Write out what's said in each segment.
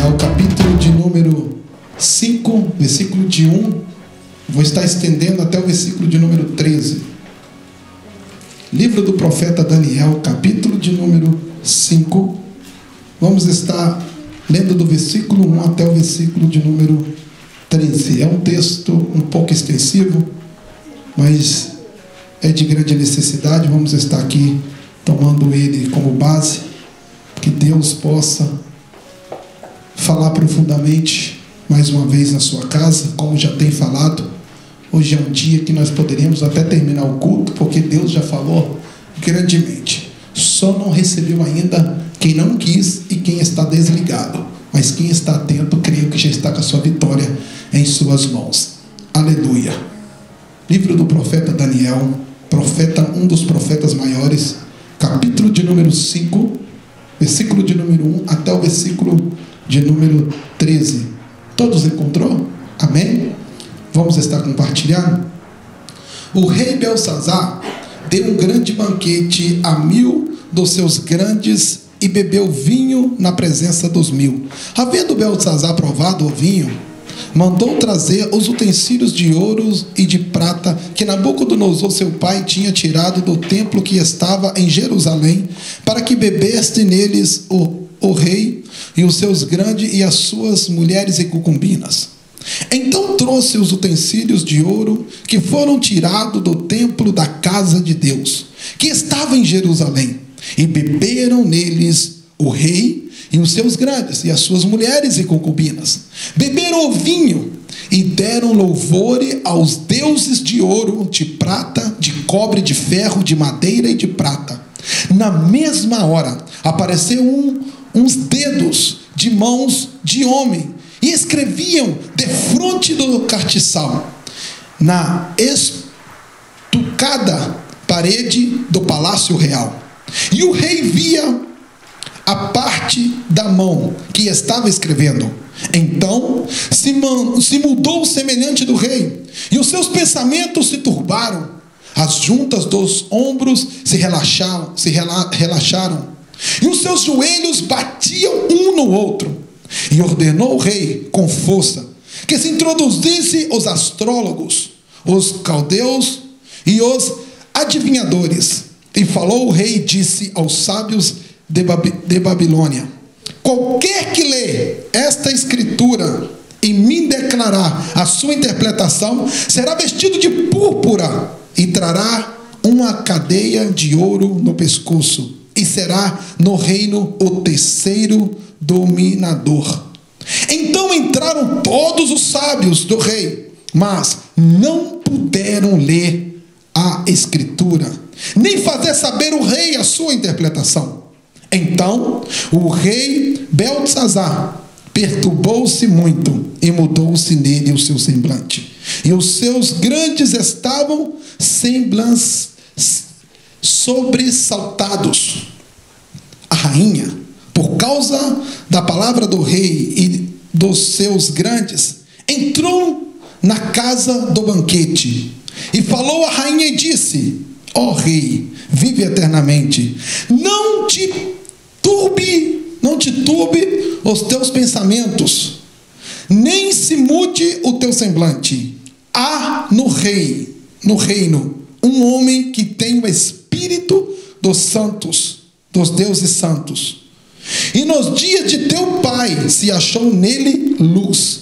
Daniel, capítulo de número 5, versículo de 1. Vou estar estendendo até o versículo de número 13. Livro do profeta Daniel, capítulo de número 5. Vamos estar lendo do versículo 1 até o versículo de número 13. É um texto um pouco extensivo, mas é de grande necessidade. Vamos estar aqui tomando ele como base, que Deus possa falar profundamente mais uma vez na sua casa, como já tem falado. Hoje é um dia que nós poderíamos até terminar o culto, porque Deus já falou grandemente. Só não recebeu ainda quem não quis e quem está desligado, mas quem está atento, creio que já está com a sua vitória em suas mãos. Aleluia. Livro do profeta Daniel, um dos profetas maiores, capítulo de número 5, versículo de número 1 até o versículo de número 13. Todos encontrou? Amém? Vamos estar compartilhando. O rei Belsazar deu um grande banquete a 1000 dos seus grandes e bebeu vinho na presença dos 1000. Havendo Belsazar provado o vinho, mandou trazer os utensílios de ouro e de prata que Nabucodonosor, seu pai, tinha tirado do templo que estava em Jerusalém, para que bebesse neles o rei e os seus grandes e as suas mulheres e concubinas. Então trouxe os utensílios de ouro que foram tirados do templo da casa de Deus, que estava em Jerusalém, e beberam neles o rei e os seus grandes, e as suas mulheres e concubinas. Beberam o vinho e deram louvor aos deuses de ouro, de prata, de cobre, de ferro, de madeira e de prata. Na mesma hora apareceu uns dedos de mãos de homem, e escreviam defronte do castiçal, na estucada parede do palácio real. E o rei via a parte da mão que estava escrevendo. Então se mudou o semelhante do rei, e os seus pensamentos se turbaram, as juntas dos ombros se relaxaram, e os seus joelhos batiam um no outro. E ordenou o rei com força que se introduzisse os astrólogos, os caldeus e os adivinhadores. E falou o rei e disse aos sábios de Babilônia: qualquer que lê esta escritura e me declarar a sua interpretação, será vestido de púrpura e trará uma cadeia de ouro no pescoço, e será no reino o terceiro dominador. Então entraram todos os sábios do rei, mas não puderam ler a escritura, nem fazer saber o rei a sua interpretação. Então o rei Belsazar perturbou-se muito, e mudou-se nele o seu semblante, e os seus grandes estavam semblantes sobressaltados. A rainha, por causa da palavra do rei e dos seus grandes, entrou na casa do banquete, e falou à rainha e disse: ó rei, vive eternamente, não te turbe os teus pensamentos, nem se mude o teu semblante. Há no reino, um homem que tem o espírito dos santos, dos deuses santos. E nos dias de teu pai se achou nele luz,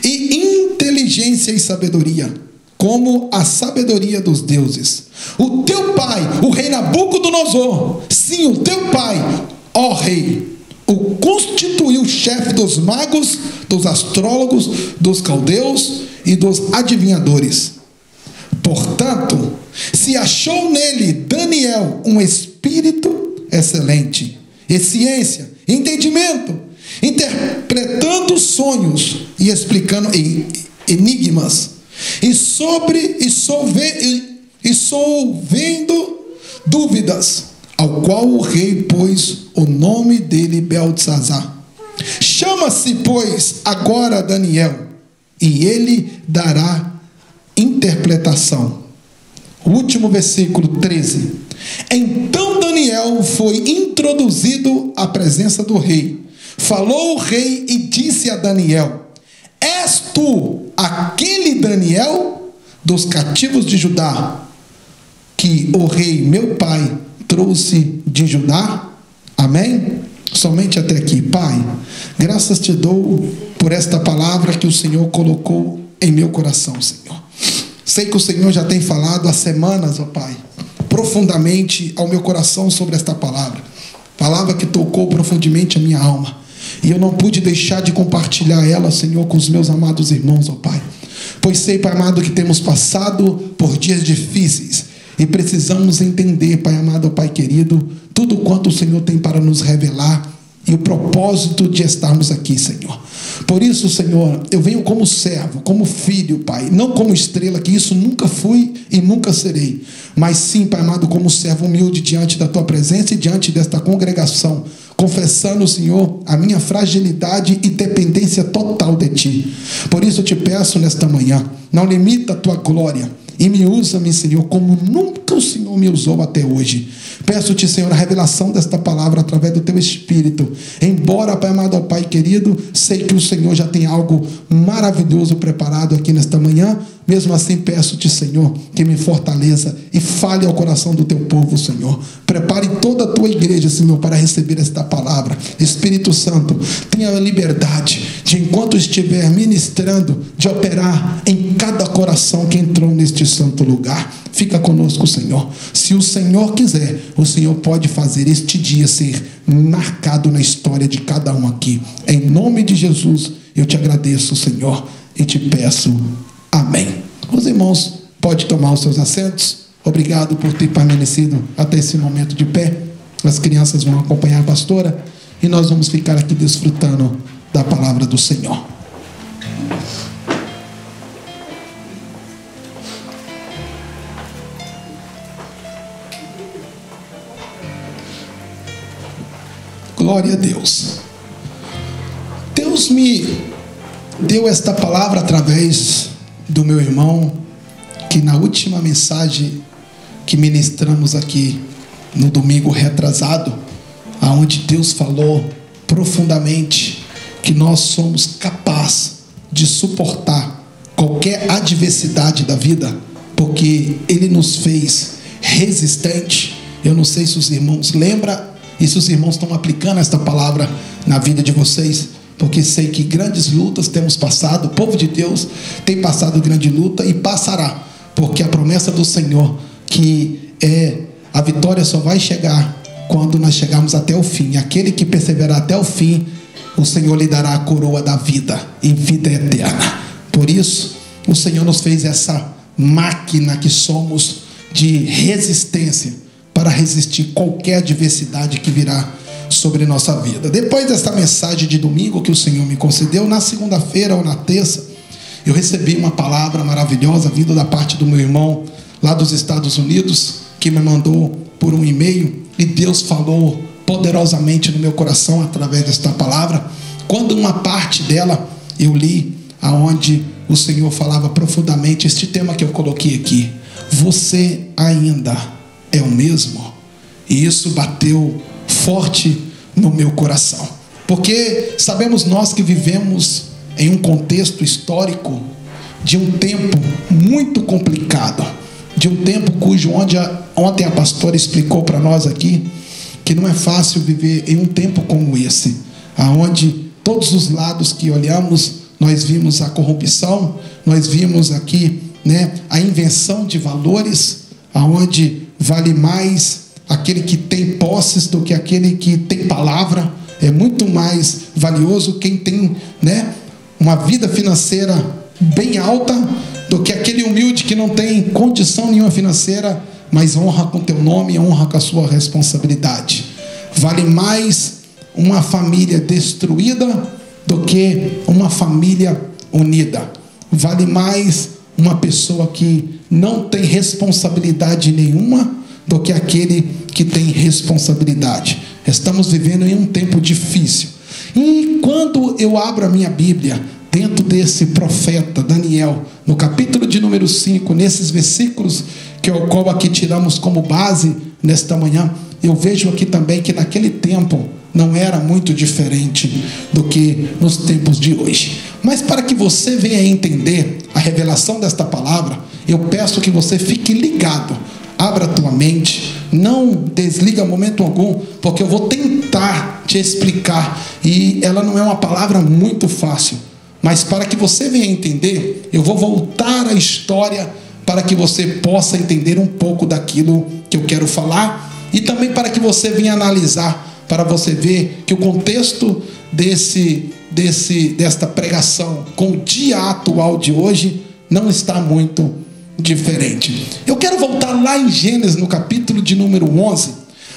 e inteligência e sabedoria, como a sabedoria dos deuses. O teu pai, o rei Nabucodonosor, sim, o teu pai, ó rei, o constituiu chefe dos magos, dos astrólogos, dos caldeus e dos adivinhadores. Portanto, se achou nele, Daniel, um espírito excelente, e ciência, entendimento, interpretando sonhos e explicando enigmas, e solvendo dúvidas, ao qual o rei pôs o nome dele Belsazar. Chama-se, pois, agora Daniel, e ele dará interpretação. O último versículo 13. Então Daniel foi introduzido à presença do rei, falou o rei e disse a Daniel: és tu aquele Daniel dos cativos de Judá, que o rei meu pai trouxe de Judá? Amém? Somente até aqui. Pai, graças te dou por esta palavra que o Senhor colocou em meu coração, Senhor. Sei que o Senhor já tem falado há semanas, ó Pai, profundamente ao meu coração sobre esta palavra. Palavra que tocou profundamente a minha alma. E eu não pude deixar de compartilhar ela, Senhor, com os meus amados irmãos, ó Pai. Pois sei, Pai amado, que temos passado por dias difíceis e precisamos entender, Pai amado, ó Pai querido, tudo quanto o Senhor tem para nos revelar e o propósito de estarmos aqui, Senhor. Por isso, Senhor, eu venho como servo, como filho, Pai, não como estrela, que isso nunca fui e nunca serei, mas sim, Pai amado, como servo humilde diante da Tua presença e diante desta congregação, confessando, Senhor, a minha fragilidade e dependência total de Ti. Por isso eu te peço nesta manhã, não limita a Tua glória e me usa-me, Senhor, como nunca o Senhor me usou até hoje. Peço-te, Senhor, a revelação desta palavra através do Teu Espírito. Embora, Pai amado, ó Pai querido, sei que o Senhor já tem algo maravilhoso preparado aqui nesta manhã. Mesmo assim, peço-te, Senhor, que me fortaleça e fale ao coração do Teu povo, Senhor. Prepare toda a Tua igreja, Senhor, para receber esta palavra. Espírito Santo, tenha a liberdade de, enquanto estiver ministrando, de operar em cada coração que entrou neste santo lugar. Fica conosco, Senhor. Se o Senhor quiser, o Senhor pode fazer este dia ser marcado na história de cada um aqui. Em nome de Jesus, eu te agradeço, Senhor, e te peço. Amém. Os irmãos podem tomar os seus assentos. Obrigado por ter permanecido até esse momento de pé. As crianças vão acompanhar a pastora e nós vamos ficar aqui desfrutando da palavra do Senhor. Glória a Deus. Deus me deu esta palavra através do meu irmão, que na última mensagem que ministramos aqui no domingo retrasado, aonde Deus falou profundamente que nós somos capazes de suportar qualquer adversidade da vida, porque Ele nos fez resistente. Eu não sei se os irmãos lembram e se os irmãos estão aplicando esta palavra na vida de vocês, porque sei que grandes lutas temos passado, o povo de Deus tem passado grande luta e passará, porque a promessa do Senhor, que a vitória só vai chegar quando nós chegarmos até o fim. Aquele que perseverar até o fim, o Senhor lhe dará a coroa da vida e vida eterna. Por isso, o Senhor nos fez essa máquina que somos de resistência, para resistir qualquer adversidade que virá sobre nossa vida. Depois desta mensagem de domingo que o Senhor me concedeu, na segunda-feira ou na terça, eu recebi uma palavra maravilhosa vinda da parte do meu irmão lá dos Estados Unidos, que me mandou por um e-mail, e Deus falou poderosamente no meu coração através desta palavra. Quando uma parte dela eu li, aonde o Senhor falava profundamente este tema que eu coloquei aqui: você ainda é o mesmo. E isso bateu forte no meu coração, porque sabemos nós que vivemos em um contexto histórico de um tempo muito complicado, de um tempo cujo ontem a pastora explicou para nós aqui que não é fácil viver em um tempo como esse, aonde todos os lados que olhamos, nós vimos a corrupção, nós vimos aqui, a invenção de valores, aonde vale mais aquele que tem posses do que aquele que tem palavra. É muito mais valioso quem tem, uma vida financeira bem alta do que aquele humilde que não tem condição nenhuma financeira, mas honra com teu nome e honra com a sua responsabilidade. Vale mais uma família destruída do que uma família unida. Vale mais uma pessoa que não tem responsabilidade nenhuma do que aquele que tem responsabilidade. Estamos vivendo em um tempo difícil. E quando eu abro a minha Bíblia, dentro desse profeta Daniel, no capítulo de número 5, nesses versículos que o qual aqui tiramos como base nesta manhã, eu vejo aqui também que naquele tempo não era muito diferente do que nos tempos de hoje. Mas para que você venha entender a revelação desta palavra, eu peço que você fique ligado, abra a tua mente, não desliga momento algum, porque eu vou tentar te explicar, e ela não é uma palavra muito fácil, mas para que você venha entender, eu vou voltar à história para que você possa entender um pouco daquilo que eu quero falar, e também para que você venha analisar, para você ver que o contexto desta pregação com o dia atual de hoje não está muito diferente. Eu quero voltar lá em Gênesis, no capítulo de número 11,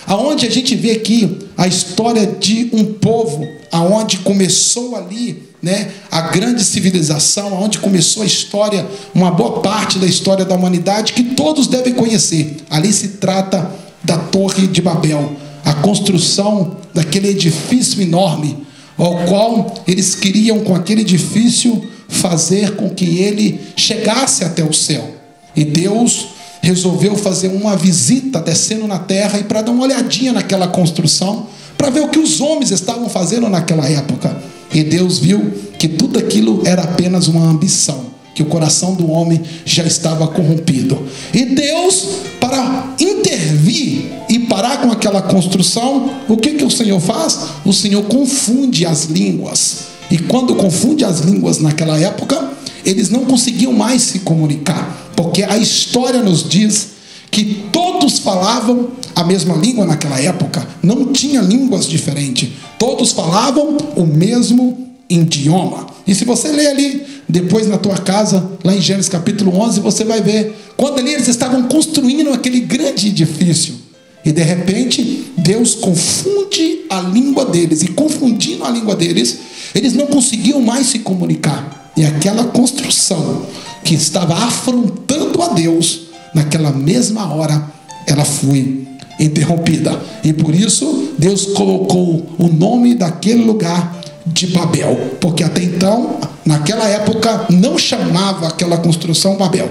aonde a gente vê aqui a história de um povo, aonde começou ali, né, a grande civilização, aonde começou a história, uma boa parte da história da humanidade, que todos devem conhecer. Ali se trata da Torre de Babel, a construção daquele edifício enorme, ao qual eles queriam, com aquele edifício, fazer com que ele chegasse até o céu. E Deus resolveu fazer uma visita descendo na terra e para dar uma olhadinha naquela construção, para ver o que os homens estavam fazendo naquela época. E Deus viu que tudo aquilo era apenas uma ambição, que o coração do homem já estava corrompido. E Deus, para intervir e parar com aquela construção, o que o Senhor faz? O Senhor confunde as línguas. E quando confunde as línguas naquela época, eles não conseguiam mais se comunicar, porque a história nos diz que todos falavam a mesma língua naquela época, não tinha línguas diferentes, todos falavam o mesmo idioma. E se você ler ali, depois na tua casa, lá em Gênesis capítulo 11, você vai ver, quando ali eles estavam construindo aquele grande edifício, e de repente, Deus confunde a língua deles, e confundindo a língua deles, eles não conseguiam mais se comunicar. E aquela construção que estava afrontando a Deus, naquela mesma hora, ela foi interrompida. E por isso, Deus colocou o nome daquele lugar de Babel, porque até então, naquela época, não chamava aquela construção Babel.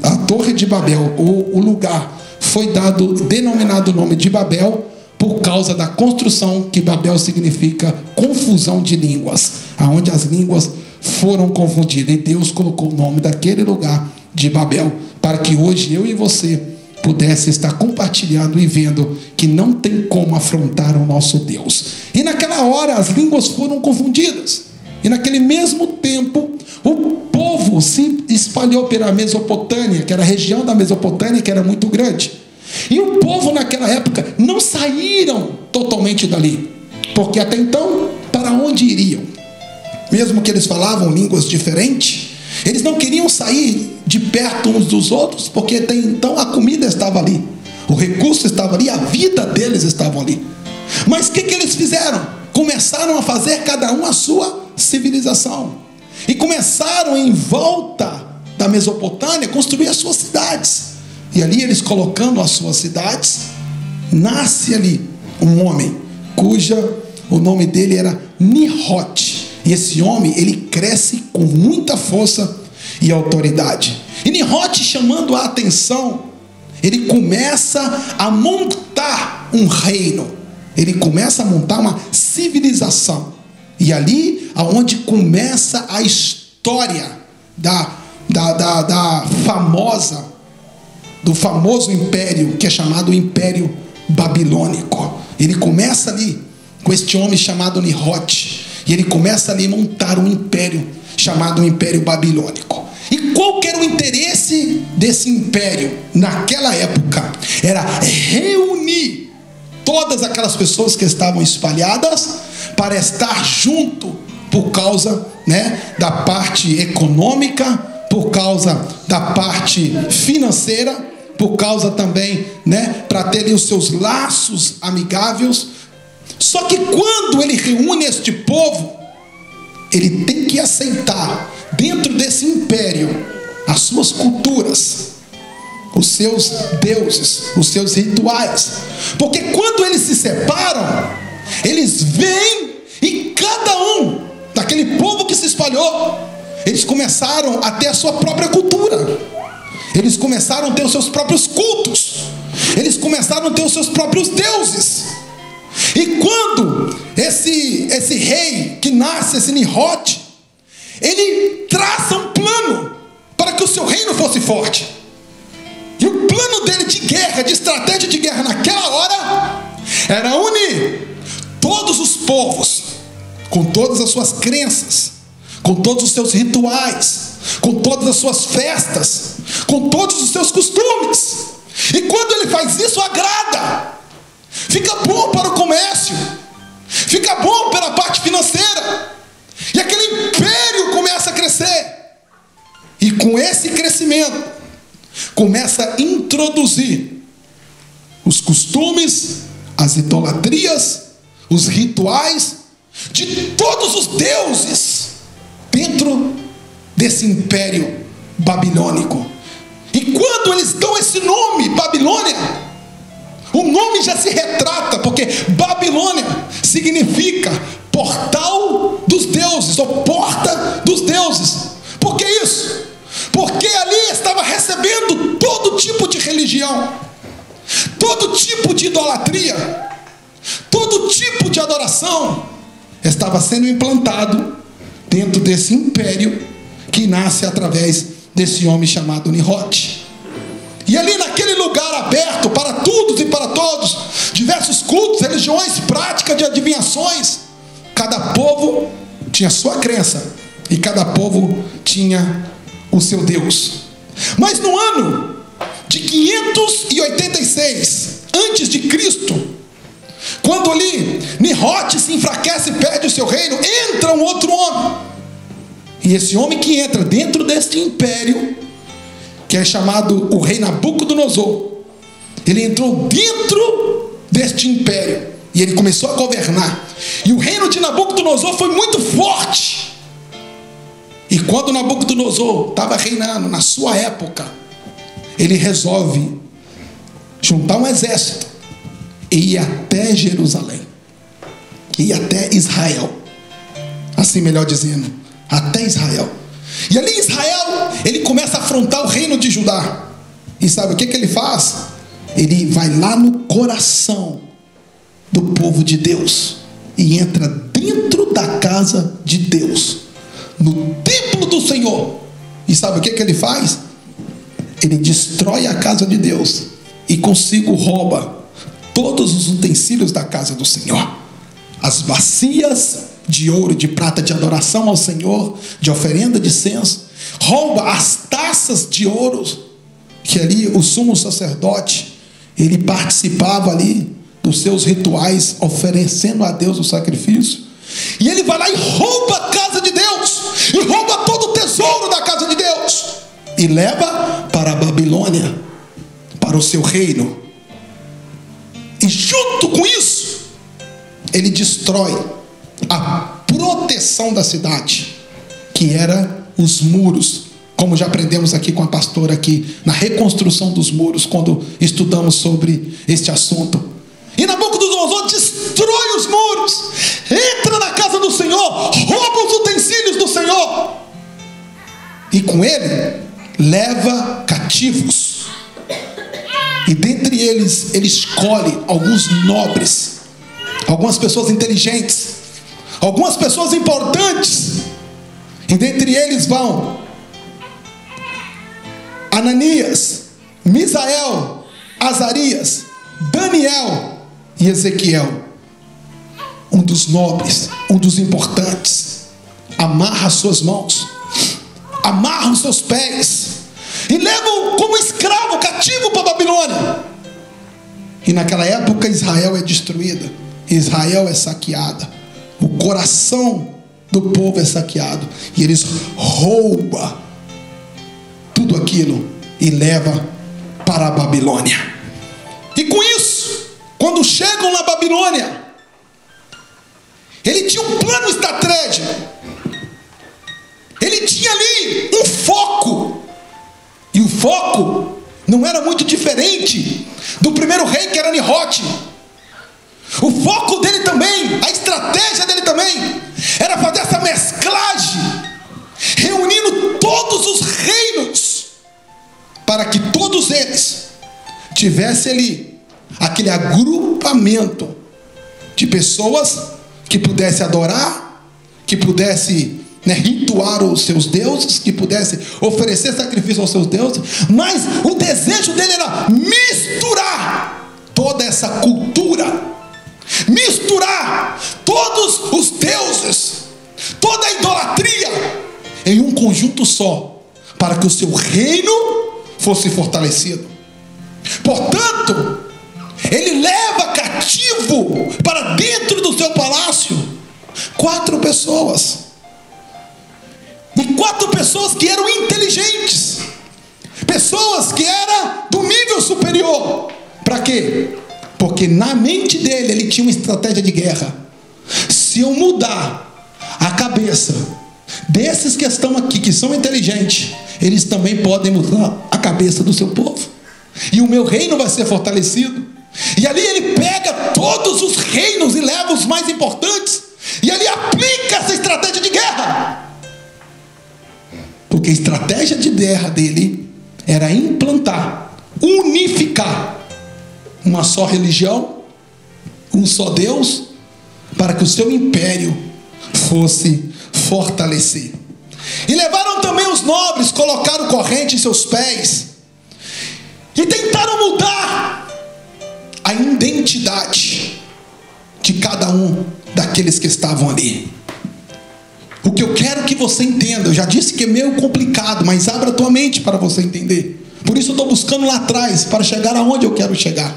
A Torre de Babel, o lugar, foi denominado o nome de Babel por causa da construção, que Babel significa confusão de línguas, aonde as línguas foram confundidas. E Deus colocou o nome daquele lugar de Babel, para que hoje eu e você pudesse estar compartilhando e vendo que não tem como afrontar o nosso Deus. E naquela hora as línguas foram confundidas. E naquele mesmo tempo, o povo se espalhou pela Mesopotâmia, que era a região da Mesopotâmia, que era muito grande. E o povo naquela época não saíram totalmente dali, porque até então, para onde iriam? Mesmo que eles falavam línguas diferentes, eles não queriam sair de perto uns dos outros, porque até então a comida estava ali, o recurso estava ali, a vida deles estava ali. Mas o que eles fizeram? Começaram a fazer cada um a sua civilização, e começaram em volta da Mesopotâmia construir as suas cidades. E ali eles colocando as suas cidades, nasce ali um homem, o nome dele era Nimrod. E esse homem, ele cresce com muita força e autoridade. E Nimrod, chamando a atenção, ele começa a montar um reino. Ele começa a montar uma civilização. E ali, aonde começa a história do famoso império, que é chamado Império Babilônico. Ele começa ali com este homem chamado Nimrod. E ele começa ali a montar um império chamado Império Babilônico. E qual que era o interesse desse império naquela época? Era reunir todas aquelas pessoas que estavam espalhadas para estar junto, por causa, da parte econômica, por causa da parte financeira, por causa também, para terem os seus laços amigáveis. Só que quando ele reúne este povo, ele tem que aceitar, dentro desse império, as suas culturas, os seus deuses, os seus rituais. Porque quando eles se separam, eles vêm e cada um daquele povo que se espalhou, eles começaram a ter a sua própria cultura. Eles começaram a ter os seus próprios cultos. Eles começaram a ter os seus próprios deuses. E quando esse rei que nasce, esse Nimrod, ele traça um plano para que o seu reino fosse forte. E o plano dele de guerra, de estratégia de guerra naquela hora, era unir todos os povos, com todas as suas crenças, com todos os seus rituais, com todas as suas festas, com todos os seus costumes. E quando ele faz isso, agrada. Fica bom para o comércio, fica bom pela parte financeira, e aquele império começa a crescer. E com esse crescimento, começa a introduzir os costumes, as idolatrias, os rituais de todos os deuses dentro desse império babilônico. E quando eles dão esse nome, Babilônia, o nome já se retrata, porque Babilônia significa portal dos deuses, ou porta dos deuses. Por que isso? Porque ali estava recebendo todo tipo de religião, todo tipo de idolatria, todo tipo de adoração estava sendo implantado dentro desse império que nasce através desse homem chamado Nimrod. E ali naquele lugar aberto para todos e para todos, diversos cultos, religiões, práticas de adivinhações, cada povo tinha sua crença e cada povo tinha o seu Deus. Mas no ano de 586 antes de Cristo, quando ali Nimrod se enfraquece e perde o seu reino, entra um outro homem. E esse homem que entra dentro deste império, que é chamado o rei Nabucodonosor, ele entrou dentro deste império e ele começou a governar. E o reino de Nabucodonosor foi muito forte. E quando Nabucodonosor estava reinando na sua época, ele resolve juntar um exército e ir até Jerusalém, ir até Israel, assim melhor dizendo, até Israel. E ali em Israel ele começa a afrontar o reino de Judá. E sabe o que ele faz? Ele vai lá no coração do povo de Deus e entra dentro da casa de Deus, no templo do Senhor. E sabe o que ele faz? Ele destrói a casa de Deus e consigo rouba todos os utensílios da casa do Senhor, as bacias de ouro e de prata de adoração ao Senhor, de oferenda de incenso, rouba as taças de ouro que ali o sumo sacerdote, ele participava ali dos seus rituais, oferecendo a Deus o sacrifício. E ele vai lá e rouba a casa de Deus, e rouba todo o tesouro da casa de Deus, e leva para a Babilônia, para o seu reino. E junto com isso, ele destrói a proteção da cidade, que era os muros, como já aprendemos aqui com a pastora aqui, na reconstrução dos muros, quando estudamos sobre este assunto. E Nabucodonosor destrói os muros, entra na casa do Senhor, rouba os utensílios do Senhor, e com ele leva cativos. E dentre eles, ele escolhe alguns nobres, algumas pessoas inteligentes, algumas pessoas importantes. E dentre eles vão Ananias, Misael, Azarias, Daniel e Ezequiel. Um dos nobres, um dos importantes, amarra as suas mãos, amarra os seus pés e levam como escravo cativo para a Babilônia. E naquela época Israel é destruída, Israel é saqueada, o coração do povo é saqueado, e eles roubam tudo aquilo e levam para a Babilônia. E com isso, quando chegam na Babilônia, ele tinha um plano estratégico, ele tinha ali um foco, e o foco não era muito diferente do primeiro rei, que era Nimrod. O foco dele também, a estratégia dele também, era fazer essa mesclagem, reunindo todos os reinos, para que todos eles tivessem ali aquele agrupamento de pessoas que pudessem adorar, que pudessem rituar os seus deuses, que pudessem oferecer sacrifício aos seus deuses, mas o desejo dele era misturar toda essa cultura, misturar todos os deuses, toda a idolatria em um conjunto só, para que o seu reino fosse fortalecido. Portanto, ele leva cativo para dentro do seu palácio 4 pessoas, e 4 pessoas que eram inteligentes, pessoas que eram do nível superior. Para quê? Porque na mente dele ele tinha uma estratégia de guerra. Se eu mudar a cabeça desses que estão aqui, que são inteligentes, eles também podem mudar a cabeça do seu povo, e o meu reino vai ser fortalecido. E ali ele pega todos os reinos e leva os mais importantes, e ali aplica essa estratégia de guerra. Porque a estratégia de guerra dele era implantar, unificar uma só religião, um só Deus, para que o seu império fosse fortalecer. E levaram também os nobres, colocaram corrente em seus pés e tentaram mudar a identidade de cada um daqueles que estavam ali. O que eu quero que você entenda, eu já disse que é meio complicado, mas abra a tua mente para você entender. Por isso eu estou buscando lá atrás, para chegar aonde eu quero chegar.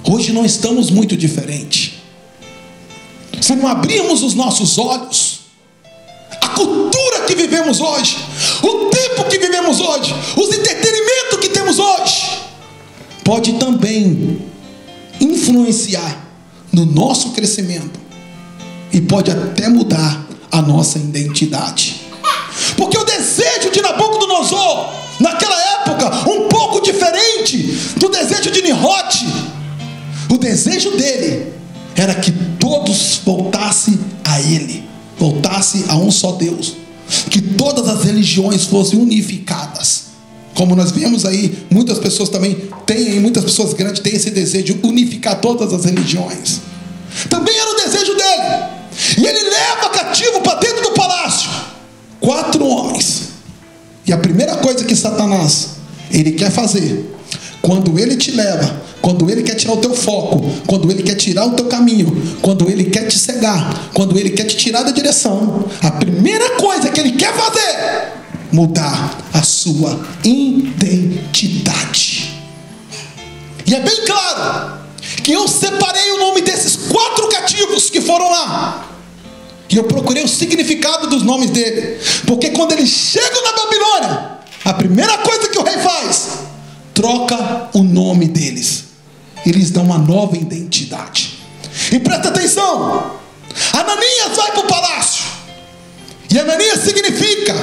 Hoje não estamos muito diferentes. Se não abrirmos os nossos olhos, a cultura que vivemos hoje, o tempo que vivemos hoje, os entretenimentos que temos hoje, pode também influenciar no nosso crescimento, e pode até mudar a nossa identidade. Porque o desejo de Nabucodonosor, naquela época, um pouco diferente do desejo de Nimrod, o desejo dele era que todos voltassem a ele, voltassem a um só Deus, que todas as religiões fossem unificadas. Como nós vemos aí, muitas pessoas também têm, muitas pessoas grandes têm esse desejo de unificar todas as religiões. Também era o desejo dele. E ele leva cativo para dentro do palácio 4 homens. E a primeira coisa que Satanás ele quer fazer, quando ele te leva, quando ele quer tirar o teu foco, quando ele quer tirar o teu caminho, quando ele quer te cegar, quando ele quer te tirar da direção, a primeira coisa que ele quer fazer, mudar a sua identidade. E é bem claro que eu separei o nome desses 4 cativos que foram lá, e eu procurei o significado dos nomes dele, porque quando eles chegam na Babilônia, a primeira coisa que o rei faz, troca o nome deles, eles dão uma nova identidade. E presta atenção, Ananias vai para o palácio, e Ananias significa: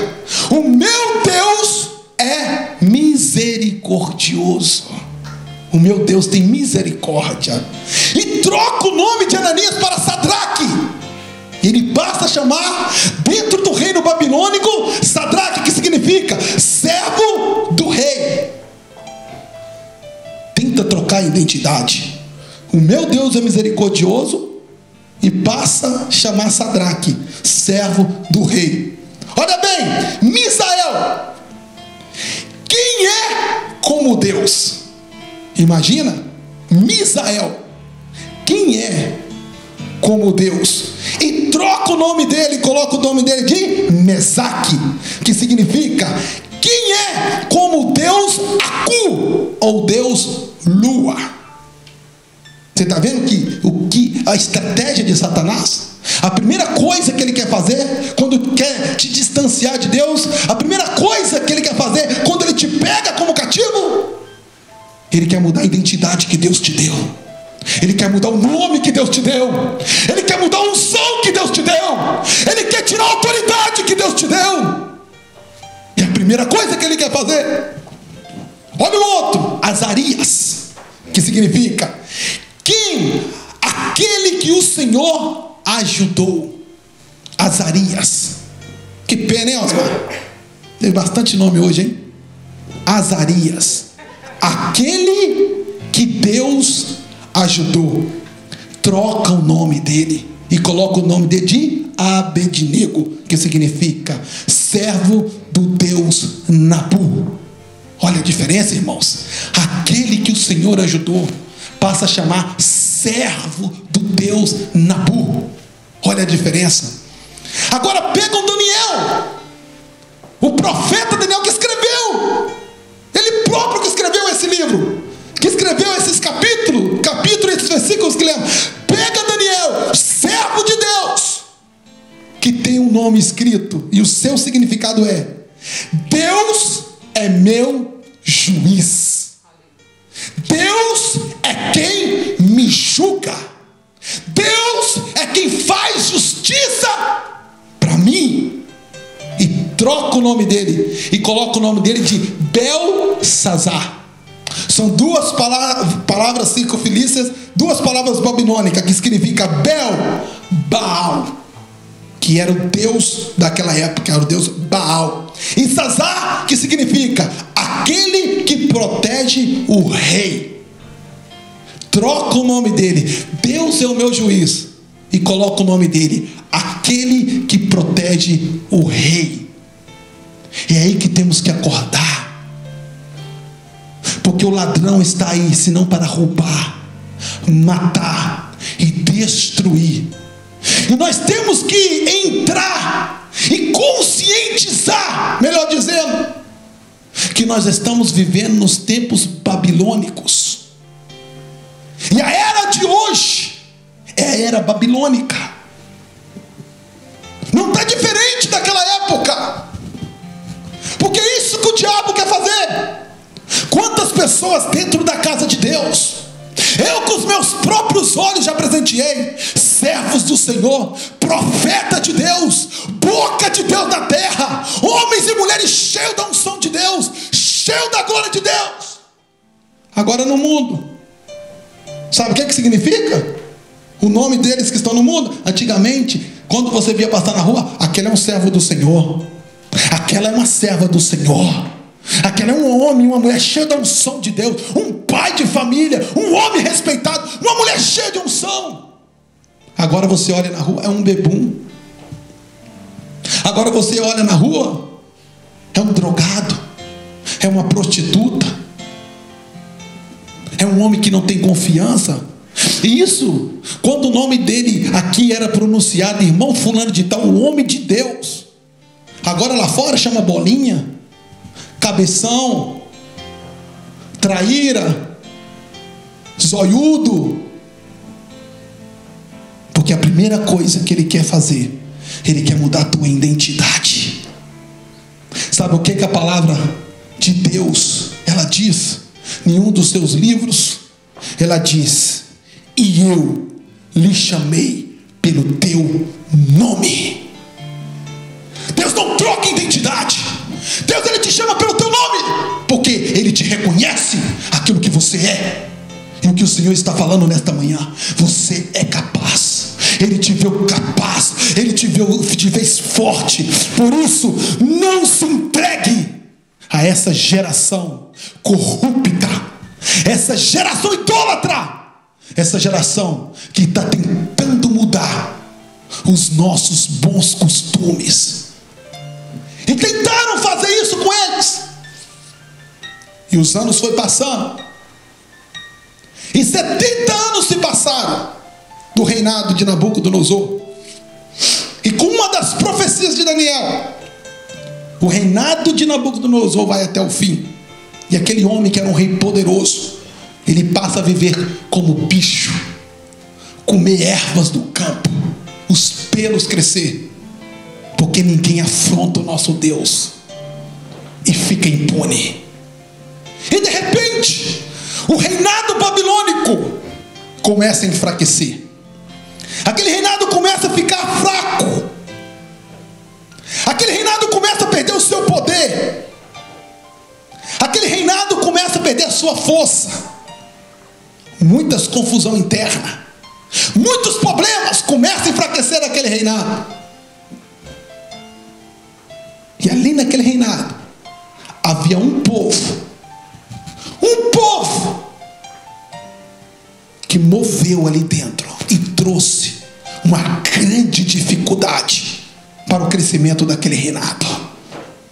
o meu Deus é misericordioso. O meu Deus tem misericórdia. E troca o nome de Ananias para Sadraque. Ele passa a chamar, dentro do reino babilônico, Sadraque, que significa servo do rei. Tenta trocar a identidade. O meu Deus é misericordioso, e passa a chamar Sadraque, servo do rei. Olha bem, Misael, quem é como Deus? Imagina, Misael, quem é como Deus? E troca o nome dele, coloca o nome dele de Mesaque, que significa quem é como Deus Aku, ou Deus Lua. Você está vendo que a estratégia de Satanás, a primeira coisa que ele quer fazer quando quer te distanciar de Deus, a primeira coisa que ele quer fazer quando ele te pega como cativo, ele quer mudar a identidade que Deus te deu. Ele quer mudar o nome que Deus te deu. Ele quer mudar a unção que Deus te deu. Ele quer tirar a autoridade que Deus te deu. E a primeira coisa que ele quer fazer, olha o outro, Azarias, que significa aquele que o Senhor ajudou. Azarias. Que pena, hein, Osmar? Tem bastante nome hoje, hein? Azarias, aquele que Deus ajudou. troca o nome dele e coloca o nome dele de Abednego, que significa servo do Deus Nabu. Olha a diferença, irmãos. Aquele que o Senhor ajudou passa a chamar servo do Deus Nabu. Olha a diferença. Agora pegam Daniel, o profeta Daniel, que escreveu, ele próprio que escreveu esse livro, que escreveu esses capítulos, esses versículos que lemos. Pega Daniel, servo de Deus, que tem um nome escrito, e o seu significado é: Deus é meu juiz, Deus é quem me julga, Deus é quem faz justiça para mim. E troca o nome dele e coloca o nome dele de Belsazar. São duas palavras circunfilícias, duas palavras babilônicas, que significa Baal, que era o deus daquela época, era o deus Baal, e Sazar, que significa aquele que protege o rei. Troca o nome dele, Deus é o meu juiz, e coloca o nome dele, aquele que protege o rei. É aí que temos que acordar, porque o ladrão está aí, senão para roubar, matar e destruir. E nós temos que entrar e conscientizar, melhor dizendo, que nós estamos vivendo nos tempos babilônicos. E a era de hoje é a era babilônica. Não está diferente daquela época. Porque é isso que o diabo quer fazer. Quantas pessoas dentro da casa de Deus, eu com os meus próprios olhos já presenteei, servos do Senhor, profeta de Deus, boca de Deus na terra, homens e mulheres cheios da unção de Deus, cheios da glória de Deus. Agora no mundo, sabe o que significa? O nome deles que estão no mundo. Antigamente, quando você via passar na rua, aquele é um servo do Senhor, aquela é uma serva do Senhor, aquela é um homem, uma mulher cheia da unção de Deus, um pai de família, um homem respeitado, uma mulher cheia de unção. Agora você olha na rua, é um bebum. Agora você olha na rua, é um drogado, é uma prostituta, é um homem que não tem confiança. E isso, quando o nome dele aqui era pronunciado, irmão fulano de tal, o homem de Deus, agora lá fora chama bolinha, cabeção, traíra, zoiudo. Porque a primeira coisa que ele quer fazer, ele quer mudar a tua identidade. Sabe o que a palavra de Deus, ela diz em um dos seus livros? Ela diz: e eu lhe chamei pelo teu nome. Deus não troca identidade. Deus, ele te chama pelo teu nome, porque ele te reconhece aquilo que você é. E o que o Senhor está falando nesta manhã: você é capaz. Ele te viu capaz, ele te fez forte. Por isso, não se entregue a essa geração corrupta, essa geração idólatra, essa geração que está tentando mudar os nossos bons costumes. E tentaram fazer isso com eles. E os anos foi passando. E 70 anos se passaram do reinado de Nabucodonosor. E com uma das profecias de Daniel, o reinado de Nabucodonosor vai até o fim. E aquele homem que era um rei poderoso, ele passa a viver como bicho, comer ervas do campo, os pelos crescer, porque ninguém afronta o nosso Deus, e fica impune. E de repente, o reinado babilônico começa a enfraquecer. Aquele reinado começa a ficar fraco. Aquele reinado começa a perder o seu poder. Aquele reinado começa a perder a sua força. Muitas confusão interna, muitos problemas começam a enfraquecer aquele reinado. E ali naquele reinado havia um povo que moveu ali dentro, e trouxe uma grande dificuldade para o crescimento daquele reinado.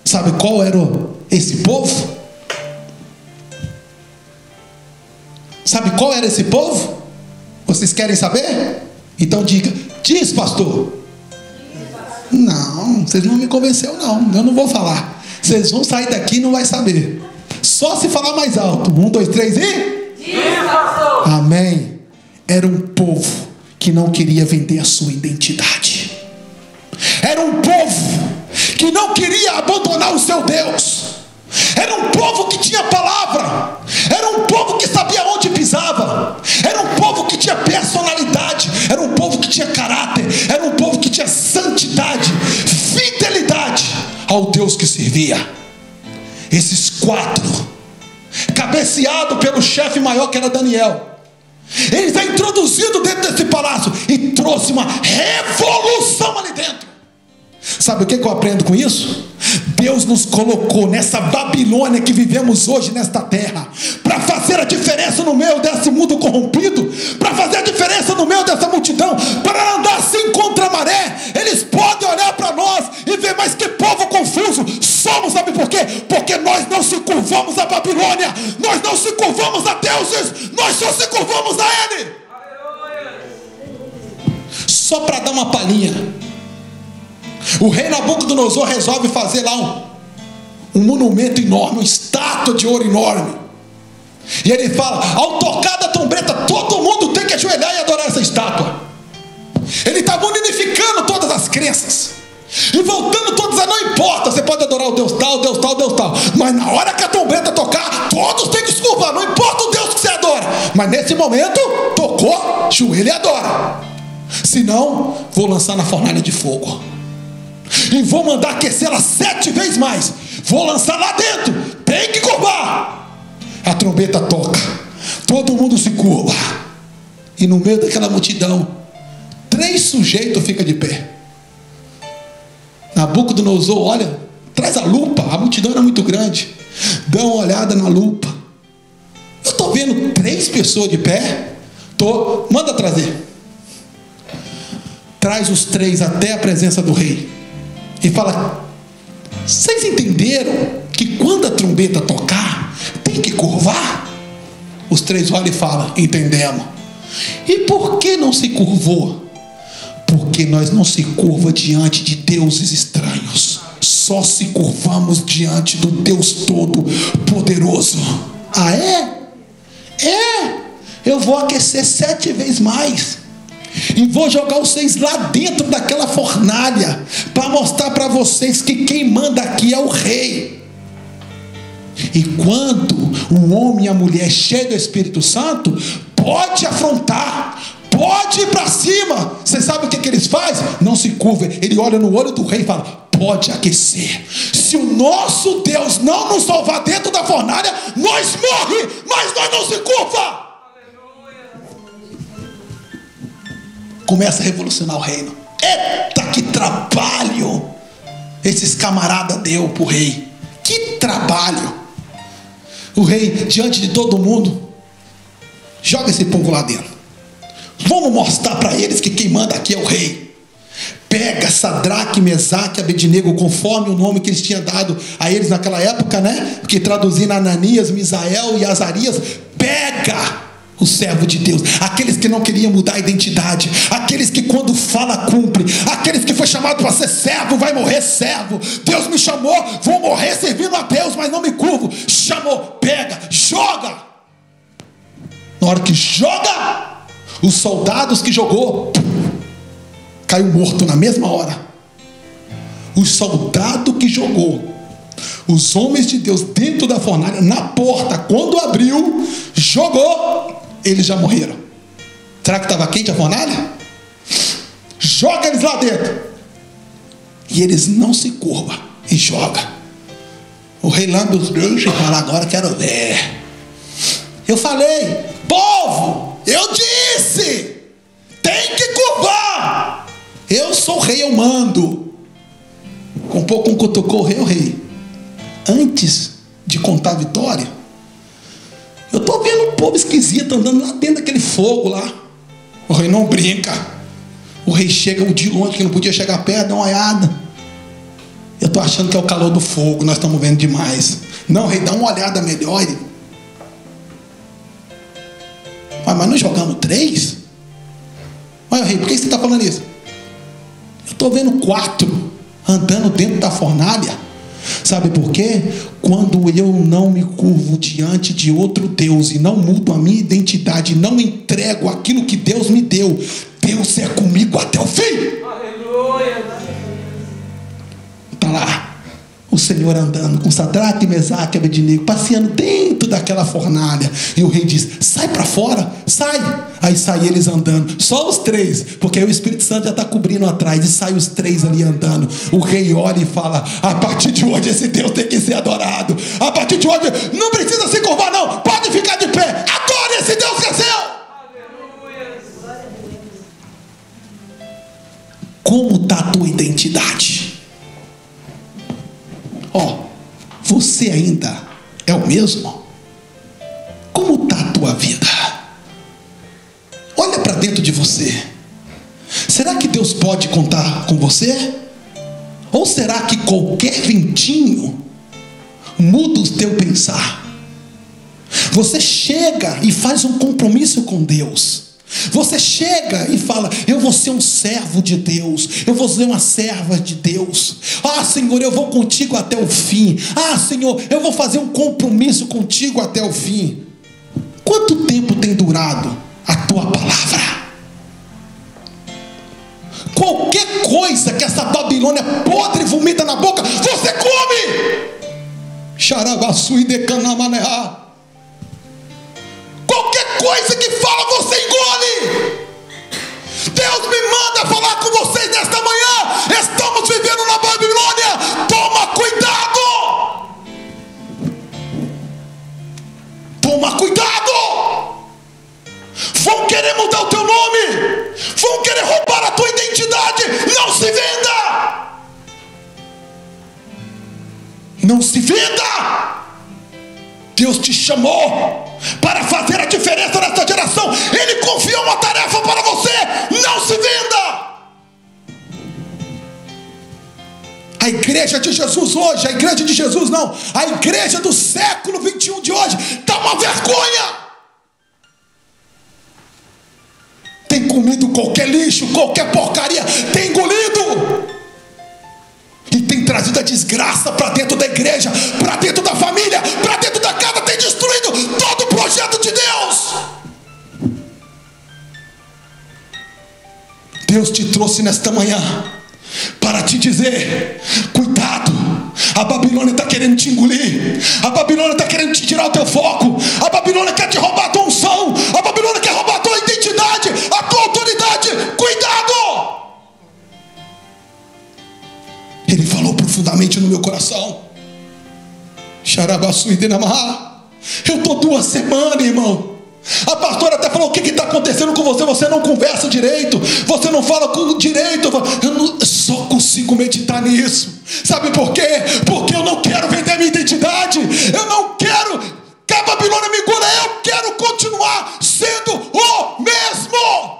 Sabe qual era esse povo? Sabe qual era esse povo? Vocês querem saber? Então diga. Diz, pastor. Não, vocês não me convenceram não. Eu não vou falar. Vocês vão sair daqui e não vai saber. Só se falar mais alto. 1, 2, 3 e... Diz, pastor. Amém. Era um povo que não queria vender a sua identidade. Era um povo que não queria abandonar o seu Deus. Era um povo que tinha palavra. Era um povo que sabia onde pisava. Era um povo que tinha personalidade. Era um povo que tinha caráter. Era um povo que tinha santidade, fidelidade ao Deus que servia. Esses 4, cabeceado pelo chefe maior que era Daniel, ele está introduzido dentro desse palácio e trouxe uma revolução ali dentro. Sabe o que eu aprendo com isso? Deus nos colocou nessa Babilônia que vivemos hoje nesta terra, para fazer a diferença no meio desse mundo corrompido, para fazer a diferença no meio dessa multidão, para andar assim contra a maré. Eles podem olhar para nós e ver, mas que povo confuso somos, sabe por quê? Porque nós não se curvamos a Babilônia, nós não se curvamos a deuses, nós só se curvamos a Ele. Só para dar uma palhinha, o rei Nabucodonosor resolve fazer lá um monumento enorme, uma estátua de ouro enorme. E ele fala: ao tocar da trombeta, todo mundo tem que ajoelhar e adorar essa estátua. Ele está unificando todas as crenças e voltando todas a não importa, você pode adorar o Deus tal, Deus tal, Deus tal, mas na hora que a trombeta tocar, todos têm que se curvar, não importa o Deus que você adora. Mas nesse momento, tocou, joelho e adora. Senão, vou lançar na fornalha de fogo e vou mandar aquecê-la 7 vezes mais. Vou lançar lá dentro, tem que curvar. A trombeta toca, todo mundo se curva, e no meio daquela multidão, 3 sujeitos ficam de pé. Nabucodonosor olha, traz a lupa, a multidão era muito grande, dá uma olhada na lupa. Eu estou vendo 3 pessoas de pé. Manda trazer. Traz os 3 até a presença do rei e fala: vocês entenderam que quando a trombeta tocar, tem que curvar? Os 3 olham e falam: entendemos. E por que não se curvou? Porque nós não se curva diante de deuses estranhos, só se curvamos diante do Deus Todo-Poderoso. Ah, é? Eu vou aquecer 7 vezes mais e vou jogar vocês lá dentro daquela fornalha, para mostrar para vocês que quem manda aqui é o rei. E quando o homem e a mulher cheio do Espírito Santo, pode afrontar, pode ir para cima. Você sabe o que eles fazem? Não se curva. Ele olha no olho do rei e fala: pode aquecer. Se o nosso Deus não nos salvar dentro da fornalha, nós morremos, mas nós não se curva. Começa a revolucionar o reino. Eita, que trabalho esses camaradas deu para o rei. Que trabalho. O rei, diante de todo mundo, joga esse povo lá dentro. Vamos mostrar para eles que quem manda aqui é o rei. Pega Sadraque, Mesaque e Abednego, conforme o nome que eles tinham dado a eles naquela época, né? Que traduzindo Ananias, Misael e Azarias. Pega o servo de Deus, aqueles que não queriam mudar a identidade, aqueles que quando fala cumpre, aqueles que foi chamado para ser servo, vai morrer servo. Deus me chamou, vou morrer servindo a Deus, mas não me curvo. Chamou, pega, joga. Na hora que joga, os soldados que jogou caiu morto na mesma hora. O soldado que jogou os homens de Deus dentro da fornalha, na porta, quando abriu, jogou, eles já morreram. Será que estava quente a fornalha? Joga eles lá dentro e eles não se curvam e joga. O rei lambe os beijos e fala: agora quero ver. Eu falei, povo, eu disse, tem que curvar. Eu sou o rei, eu mando. Com pouco cutucou o rei. Antes de contar a vitória, eu estou vendo um povo esquisito andando lá dentro daquele fogo lá. O rei não brinca. O rei chega de longe, que não podia chegar perto, dá uma olhada. Eu estou achando que é o calor do fogo, nós estamos vendo demais. Não, rei, dá uma olhada melhor. Mas nós jogamos 3? Olha, rei, por que você está falando isso? Eu estou vendo 4 andando dentro da fornalha. Sabe por quê? Quando eu não me curvo diante de outro Deus e não mudo a minha identidade, não entrego aquilo que Deus me deu, Deus é comigo até o fim. Aleluia. Está lá o Senhor andando com Sadraque, Mesaque e Abednego, passeando dentro daquela fornalha. E o rei diz: sai para fora, sai. Aí sai eles andando, só os 3, porque aí o Espírito Santo já está cobrindo atrás. E sai os 3 ali andando. O rei olha e fala: a partir de hoje esse Deus tem que ser adorado. A partir de hoje não precisa se curvar não, pode ficar de pé, adore esse Deus que é seu. Como está a tua identidade? Você ainda é o mesmo? Como está a tua vida? Olha para dentro de você. Será que Deus pode contar com você? Ou será que qualquer ventinho muda o teu pensar? Você chega e faz um compromisso com Deus. Você chega e fala: eu vou ser um servo de Deus, eu vou ser uma serva de Deus. Ah, Senhor, eu vou contigo até o fim. Ah, Senhor, eu vou fazer um compromisso contigo até o fim. Quanto tempo tem durado a tua palavra? Qualquer coisa que essa Babilônia podre vomita na boca, você come. Xarabaçu e decanamanehá. Qualquer coisa que fala, você engole. Deus me manda falar com vocês nesta manhã. Estamos vivendo na Babilônia. Toma cuidado. Toma cuidado. Vão querer mudar o teu nome. Vão querer roubar a tua identidade. Não se venda. Não se venda. Deus te chamou para fazer a diferença nessa geração. Ele confiou uma tarefa para você. Não se venda. A igreja de Jesus hoje, a igreja de Jesus não, a igreja do século 21 de hoje está uma vergonha. Tem comido qualquer lixo, qualquer porcaria, tem engolido e tem trazido a desgraça para dentro da igreja, para dentro da família, para dentro da casa, tem destruído todo o projeto de Deus. Deus te trouxe nesta manhã para te dizer: cuidado, a Babilônia está querendo te engolir, a Babilônia está querendo te tirar o teu foco, a Babilônia quer te roubar a tua unção, a Babilônia quer roubar a tua identidade, a tua autoridade. Cuidado. Ele falou profundamente no meu coração. Eu estou 2 semanas, irmão. A pastora até falou: o que está acontecendo com você? Você não conversa direito, você não fala com direito. Eu só consigo meditar nisso. Sabe por quê? Porque eu não quero vender minha identidade. Eu não quero que a Babilônia me engula. Eu quero continuar sendo o mesmo.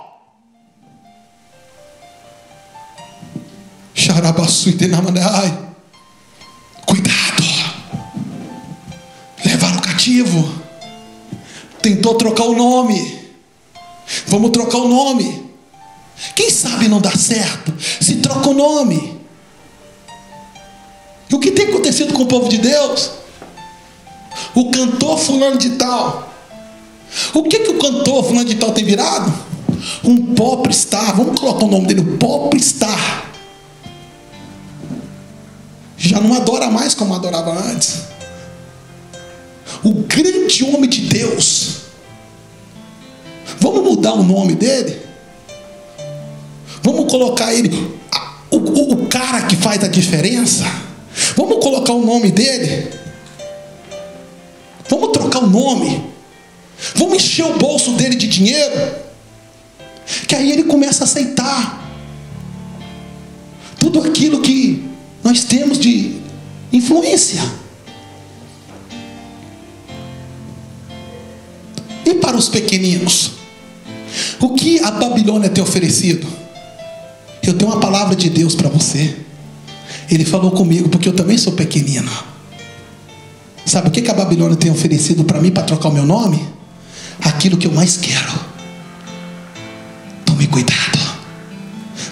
Cuidado. Levaram cativo. Tentou trocar o nome. Vamos trocar o nome. Quem sabe não dá certo se troca o nome. E o que tem acontecido com o povo de Deus? O cantor fulano de tal. O que o cantor fulano de tal tem virado? Um popstar. Vamos colocar o nome dele, popstar. Já não adora mais como adorava antes. O grande homem de Deus. Vamos mudar o nome dele? Vamos colocar ele, o cara que faz a diferença? Vamos colocar o nome dele? Vamos trocar o nome? Vamos encher o bolso dele de dinheiro? Que aí ele começa a aceitar tudo aquilo que nós temos de influência. E para os pequeninos? O que a Babilônia tem oferecido? Eu tenho uma palavra de Deus para você. Ele falou comigo, porque eu também sou pequenino. Sabe o que a Babilônia tem oferecido para mim, para trocar o meu nome? Aquilo que eu mais quero. Tome cuidado,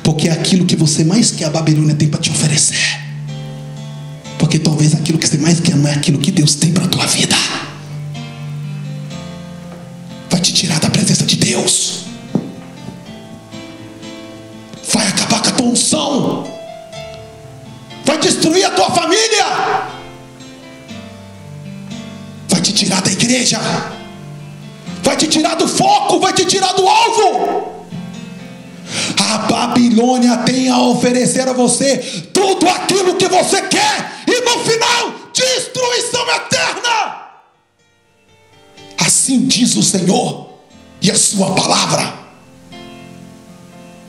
porque é aquilo que você mais quer, a Babilônia tem para te oferecer. Porque talvez aquilo que você mais quer não é aquilo que Deus tem para a tua vida. Vai te tirar da presença de Deus. Vai acabar com a tua unção. Vai destruir a tua família. Vai te tirar da igreja. Vai te tirar do foco. Vai te tirar do alvo. A Babilônia tem a oferecer a você tudo aquilo que você quer, e no final, destruição eterna. Assim diz o Senhor e a sua palavra.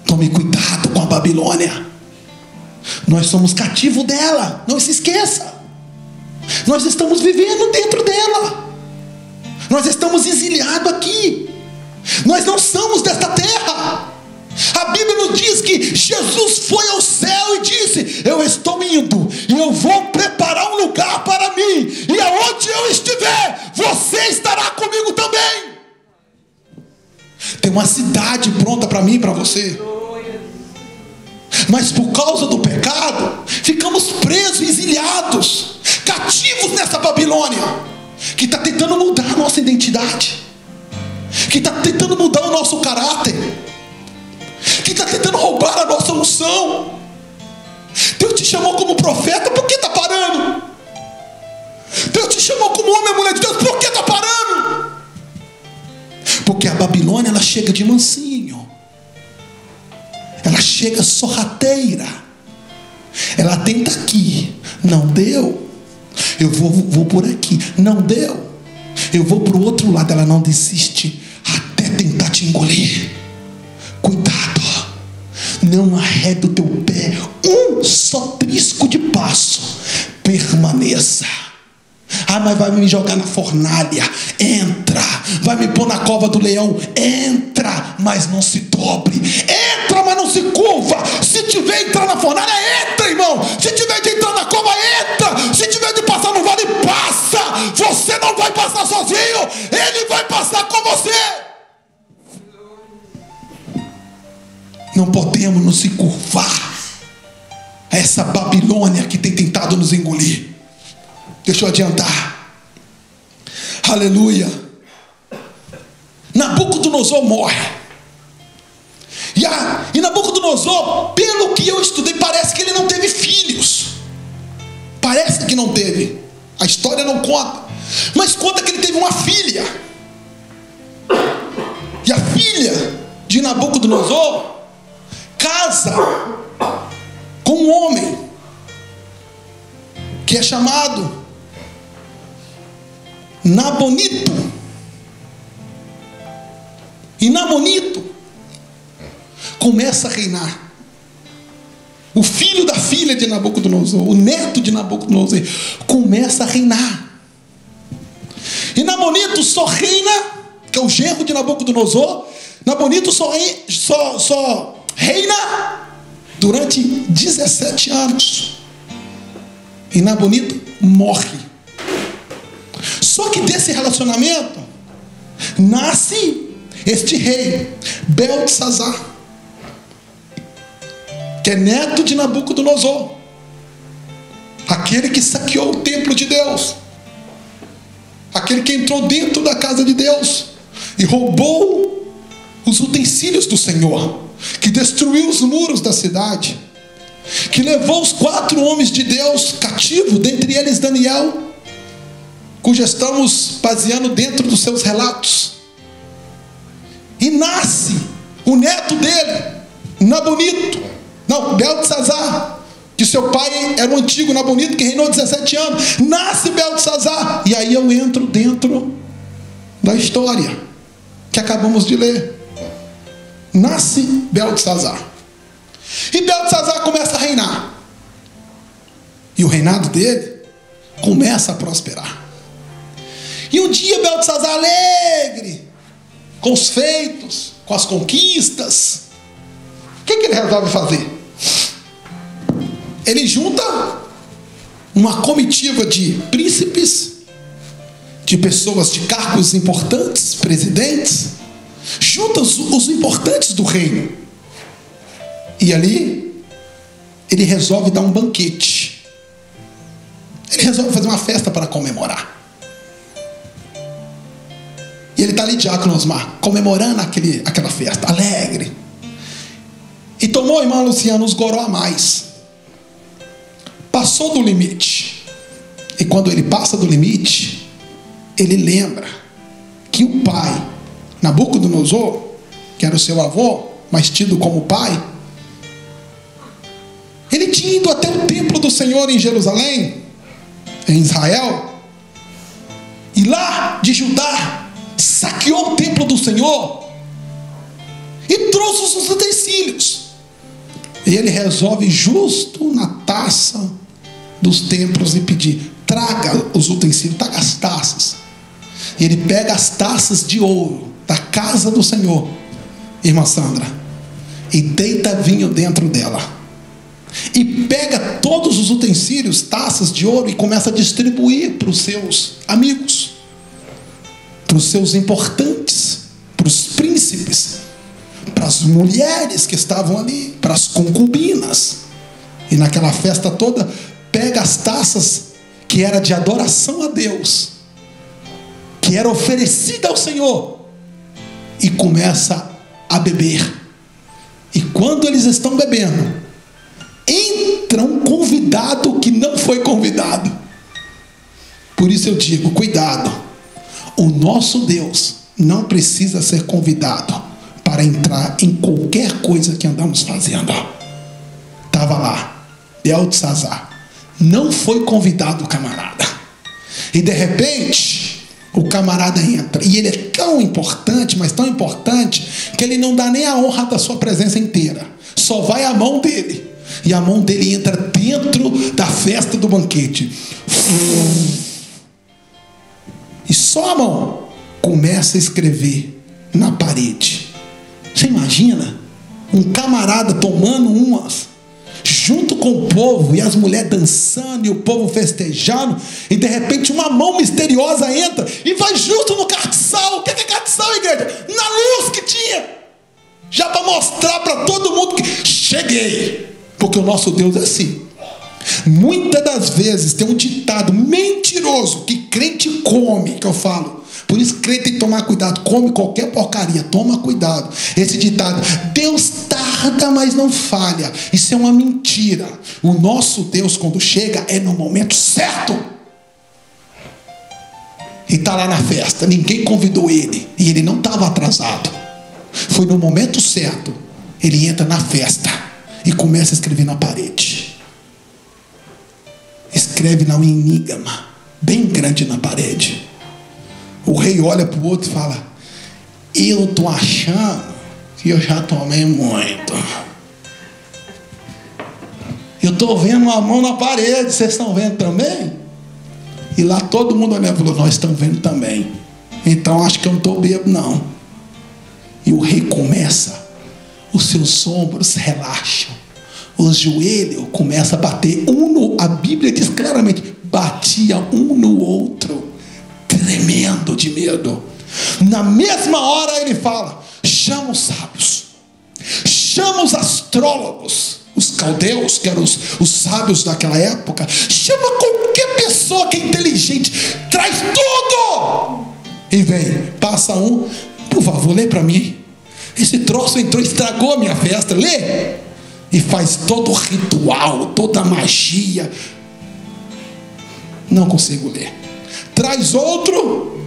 Tome cuidado com a Babilônia. Nós somos cativos dela, não se esqueça. Nós estamos vivendo dentro dela. Nós estamos exiliados aqui. Nós não somos desta terra. A Bíblia nos diz que Jesus foi ao céu e disse: eu estou indo e eu vou preparar um lugar para mim, e aonde eu estiver, você estará comigo também. Tem uma cidade pronta para mim e para você. Mas por causa do pecado, ficamos presos, exiliados, cativos nessa Babilônia, que está tentando mudar a nossa identidade, que está tentando mudar o nosso caráter, que está tentando roubar a nossa unção. Deus te chamou como profeta, por que está parando? Deus te chamou como homem e mulher de Deus, por que está parando? Porque a Babilônia, ela chega de mansinho, ela chega sorrateira, ela tenta aqui, não deu, eu vou por aqui, não deu, eu vou para o outro lado, ela não desiste até tentar te engolir. Cuidado, não arrede o teu pé um só trisco de passo. Permaneça. Ah, mas vai me jogar na fornalha. Entra. Vai me pôr na cova do leão. Entra, mas não se dobre. Entra, mas não se curva. Se tiver entrar na fornalha, entra, irmão. Se tiver de entrar na cova, entra. Se tiver de passar no vale, passa. Você não vai passar sozinho, Ele vai passar com você. Não podemos nos curvar a essa Babilônia que tem tentado nos engolir. Deixa eu adiantar. Aleluia. Nabucodonosor morre. E Nabucodonosor, pelo que eu estudei, parece que ele não teve filhos. Parece que não teve. A história não conta. Mas conta que ele teve uma filha. E a filha de Nabucodonosor casa com um homem que é chamado Nabonito. E Nabonito começa a reinar. O filho da filha de Nabucodonosor, o neto de Nabucodonosor, começa a reinar. E Nabonito só reina, que é o genro de Nabucodonosor. Nabonito só reina durante 17 anos. E Nabonito morre. Só que desse relacionamento nasce este rei, Beltesazar, que é neto de Nabucodonosor, aquele que saqueou o templo de Deus, aquele que entrou dentro da casa de Deus e roubou os utensílios do Senhor, que destruiu os muros da cidade, que levou os 4 homens de Deus cativos, dentre eles Daniel, cujo estamos baseando dentro dos seus relatos. E nasce o neto dele, Beltesazar, que seu pai era o antigo Nabonito, que reinou 17 anos. Nasce Beltesazar. E aí eu entro dentro da história que acabamos de ler. Nasce Beltesazar. E Beltesazar começa a reinar. E o reinado dele começa a prosperar. E um dia Beltesazar, alegre com os feitos, com as conquistas, o que ele resolve fazer? Ele junta uma comitiva de príncipes, de pessoas de cargos importantes, presidentes, junta os importantes do reino. E ali, ele resolve dar um banquete. Ele resolve fazer uma festa para comemorar. E ele está ali, diácono Osmar, comemorando aquela festa, alegre. E tomou, irmã Luciana, uns goró a mais. Passou do limite. E quando ele passa do limite, ele lembra que o pai, Nabucodonosor, que era o seu avô, mas tido como pai, ele tinha ido até o templo do Senhor em Jerusalém, em Israel, e lá de Judá, saqueou o templo do Senhor e trouxe os utensílios. E ele resolve justo na taça dos templos e pedir: traga os utensílios, traga as taças. E ele pega as taças de ouro da casa do Senhor, irmã Sandra, e deita vinho dentro dela. E pega todos os utensílios, taças de ouro, e começa a distribuir para os seus amigos, para os seus importantes, para os príncipes, para as mulheres que estavam ali, para as concubinas. E naquela festa toda, pega as taças que era de adoração a Deus, que era oferecida ao Senhor, e começa a beber. E quando eles estão bebendo, entra um convidado que não foi convidado. Por isso eu digo, cuidado. O nosso Deus não precisa ser convidado para entrar em qualquer coisa que andamos fazendo. Estava lá, Beltesazar, não foi convidado o camarada. E de repente, o camarada entra. E ele é tão importante, mas tão importante, que ele não dá nem a honra da sua presença inteira. Só vai a mão dele. E a mão dele entra dentro da festa do banquete. E só a mão começa a escrever na parede. Você imagina? Um camarada tomando umas, junto com o povo, e as mulheres dançando, e o povo festejando, e de repente uma mão misteriosa entra e vai justo no cartiçal. O que é cartiçal, igreja? Na luz que tinha, já para mostrar para todo mundo que cheguei. Porque o nosso Deus é assim. Muitas das vezes tem um ditado mentiroso que crente come, que eu falo. Por isso crente tem que tomar cuidado. Come qualquer porcaria, toma cuidado. Esse ditado: Deus tarda, mas não falha. Isso é uma mentira. O nosso Deus, quando chega, é no momento certo. E está lá na festa, ninguém convidou ele, e ele não estava atrasado. Foi no momento certo. Ele entra na festa e começa a escrever na parede. Escreve lá um enigma bem grande na parede. O rei olha para o outro e fala: eu estou achando que eu já tomei muito. Eu estou vendo uma mão na parede, vocês estão vendo também? E lá todo mundo olhando e falou: nós estamos vendo também. Então acho que eu não estou bêbado não. E o rei começa, os seus ombros relaxam, os joelhos começam a bater a Bíblia diz claramente, batia um no outro, tremendo de medo. Na mesma hora ele fala: chama os sábios, chama os astrólogos, os caldeus, que eram os sábios daquela época, chama qualquer pessoa que é inteligente, traz tudo. E vem, passa um, por favor, lê para mim. Esse troço entrou, estragou a minha festa, lê. E faz todo o ritual, toda a magia. Não consigo ler. Traz outro,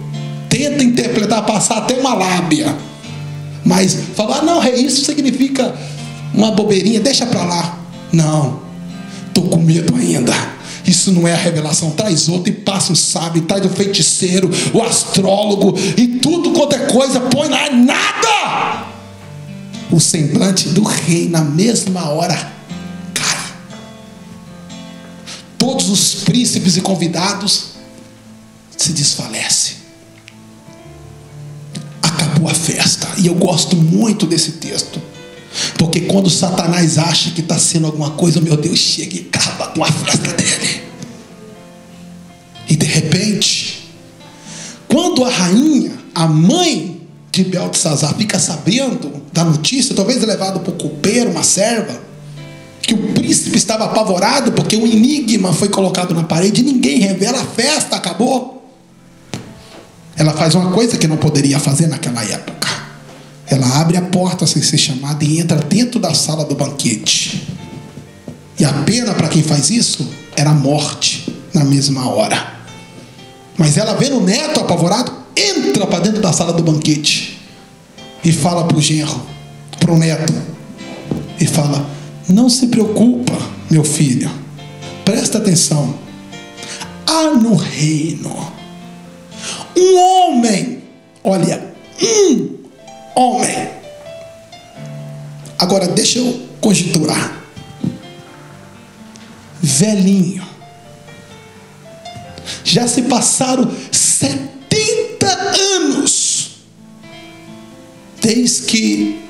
tenta interpretar, passar até uma lábia. Mas falar: não, rei, isso significa uma bobeirinha, deixa para lá. Não, estou com medo ainda. Isso não é a revelação. Traz outro e passa o sábio, traz o feiticeiro, o astrólogo e tudo quanto é coisa, põe lá, nada. O semblante do rei na mesma hora cai. Todos os príncipes e convidados se desfalecem. Acabou tua festa. E eu gosto muito desse texto, porque quando Satanás acha que está sendo alguma coisa, meu Deus, chega e acaba com a festa dele. E de repente, quando a rainha, a mãe de Beltesazar, fica sabendo da notícia, talvez levado por copeiro, uma serva, que o príncipe estava apavorado porque um enigma foi colocado na parede e ninguém revela, a festa acabou. Ela faz uma coisa que não poderia fazer naquela época. Ela abre a porta sem ser chamada e entra dentro da sala do banquete. E a pena para quem faz isso era a morte na mesma hora. Mas ela, vendo o neto apavorado, entra para dentro da sala do banquete e fala para o genro, para o neto, e fala: não se preocupa, meu filho, presta atenção. Há no reino um homem, olha, um homem. Agora deixa eu conjecturar. Velhinho. Já se passaram 70 anos desde que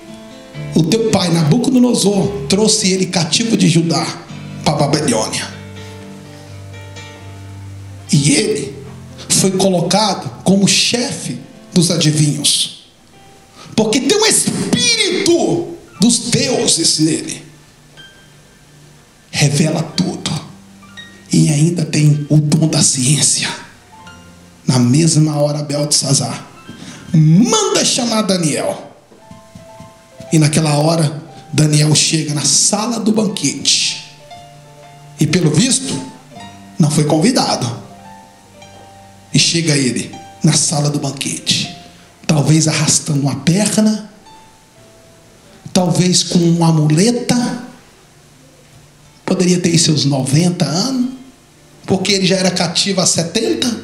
o teu pai Nabucodonosor trouxe ele cativo de Judá para a Babilônia. E ele foi colocado como chefe dos adivinhos, porque tem um espírito dos deuses nele. Revela tudo. E ainda tem o dom da ciência. Na mesma hora, Beltesazar manda chamar Daniel. E naquela hora, Daniel chega na sala do banquete. E pelo visto, não foi convidado. E chega ele na sala do banquete. Talvez arrastando uma perna. Talvez com uma muleta. Poderia ter seus 90 anos. Porque ele já era cativo há 70.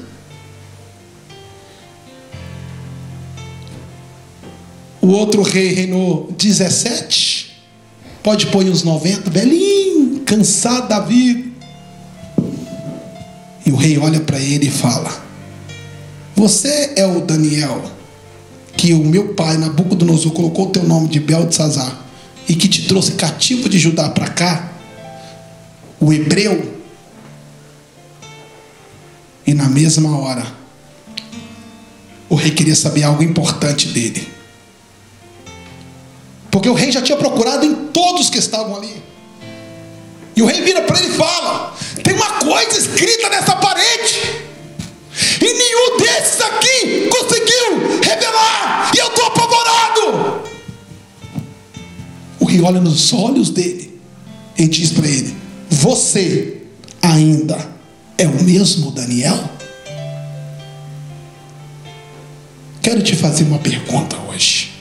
O outro rei reinou 17. Pode pôr uns 90. Velhinho, cansado da vida. E o rei olha para ele e fala: você é o Daniel que o meu pai Nabucodonosor colocou o teu nome de Beltesazar e que te trouxe cativo de Judá para cá, o hebreu? E na mesma hora, o rei queria saber algo importante dele, porque o rei já tinha procurado em todos que estavam ali. E o rei vira para ele e fala: tem uma coisa escrita nessa parede, e nenhum desses aqui conseguiu revelar, e eu estou apavorado. O rei olha nos olhos dele e diz para ele: você ainda é o mesmo Daniel? Quero te fazer uma pergunta hoje.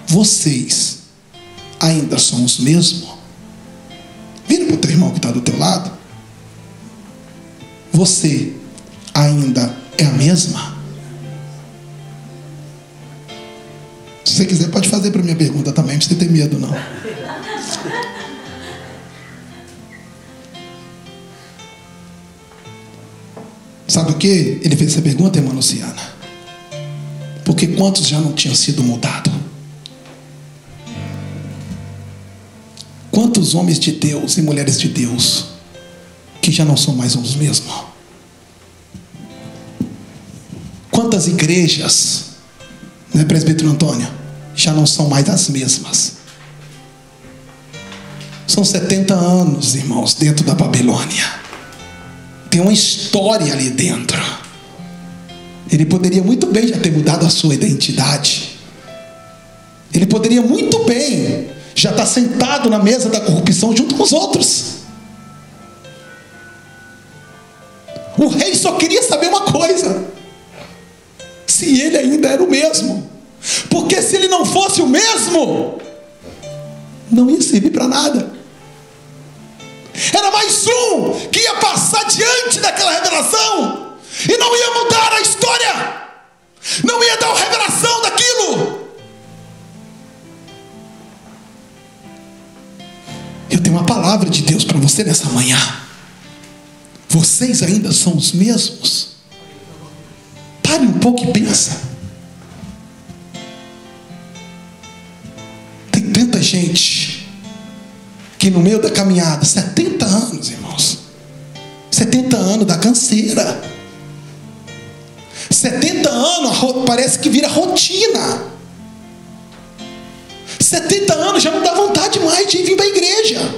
Vocês ainda são os mesmos? Vira para o teu irmão que está do teu lado. Você ainda é a mesma? Se você quiser, pode fazer para minha pergunta também, não precisa ter medo não. Sabe o que? Ele fez essa pergunta, irmã Luciana, porque quantos já não tinham sido mudados? Quantos homens de Deus e mulheres de Deus que já não são mais os mesmos? Quantas igrejas, né, presbítero Antônio, já não são mais as mesmas? São 70 anos, irmãos, dentro da Babilônia. Tem uma história ali dentro. Ele poderia muito bem já ter mudado a sua identidade. Ele poderia muito bem já estar sentado na mesa da corrupção junto com os outros. O rei só queria saber uma coisa: se ele ainda era o mesmo. Porque se ele não fosse o mesmo, não ia servir para nada. Era mais um que ia passar diante daquela revelação e não ia mudar a história, não ia dar a revelação daquilo. Eu tenho uma palavra de Deus para você nessa manhã. Vocês ainda são os mesmos? Pare um pouco e pensa. gente que no meio da caminhada, 70 anos, irmãos, 70 anos da canseira, 70 anos parece que vira rotina, 70 anos já não dá vontade mais de vir para a igreja,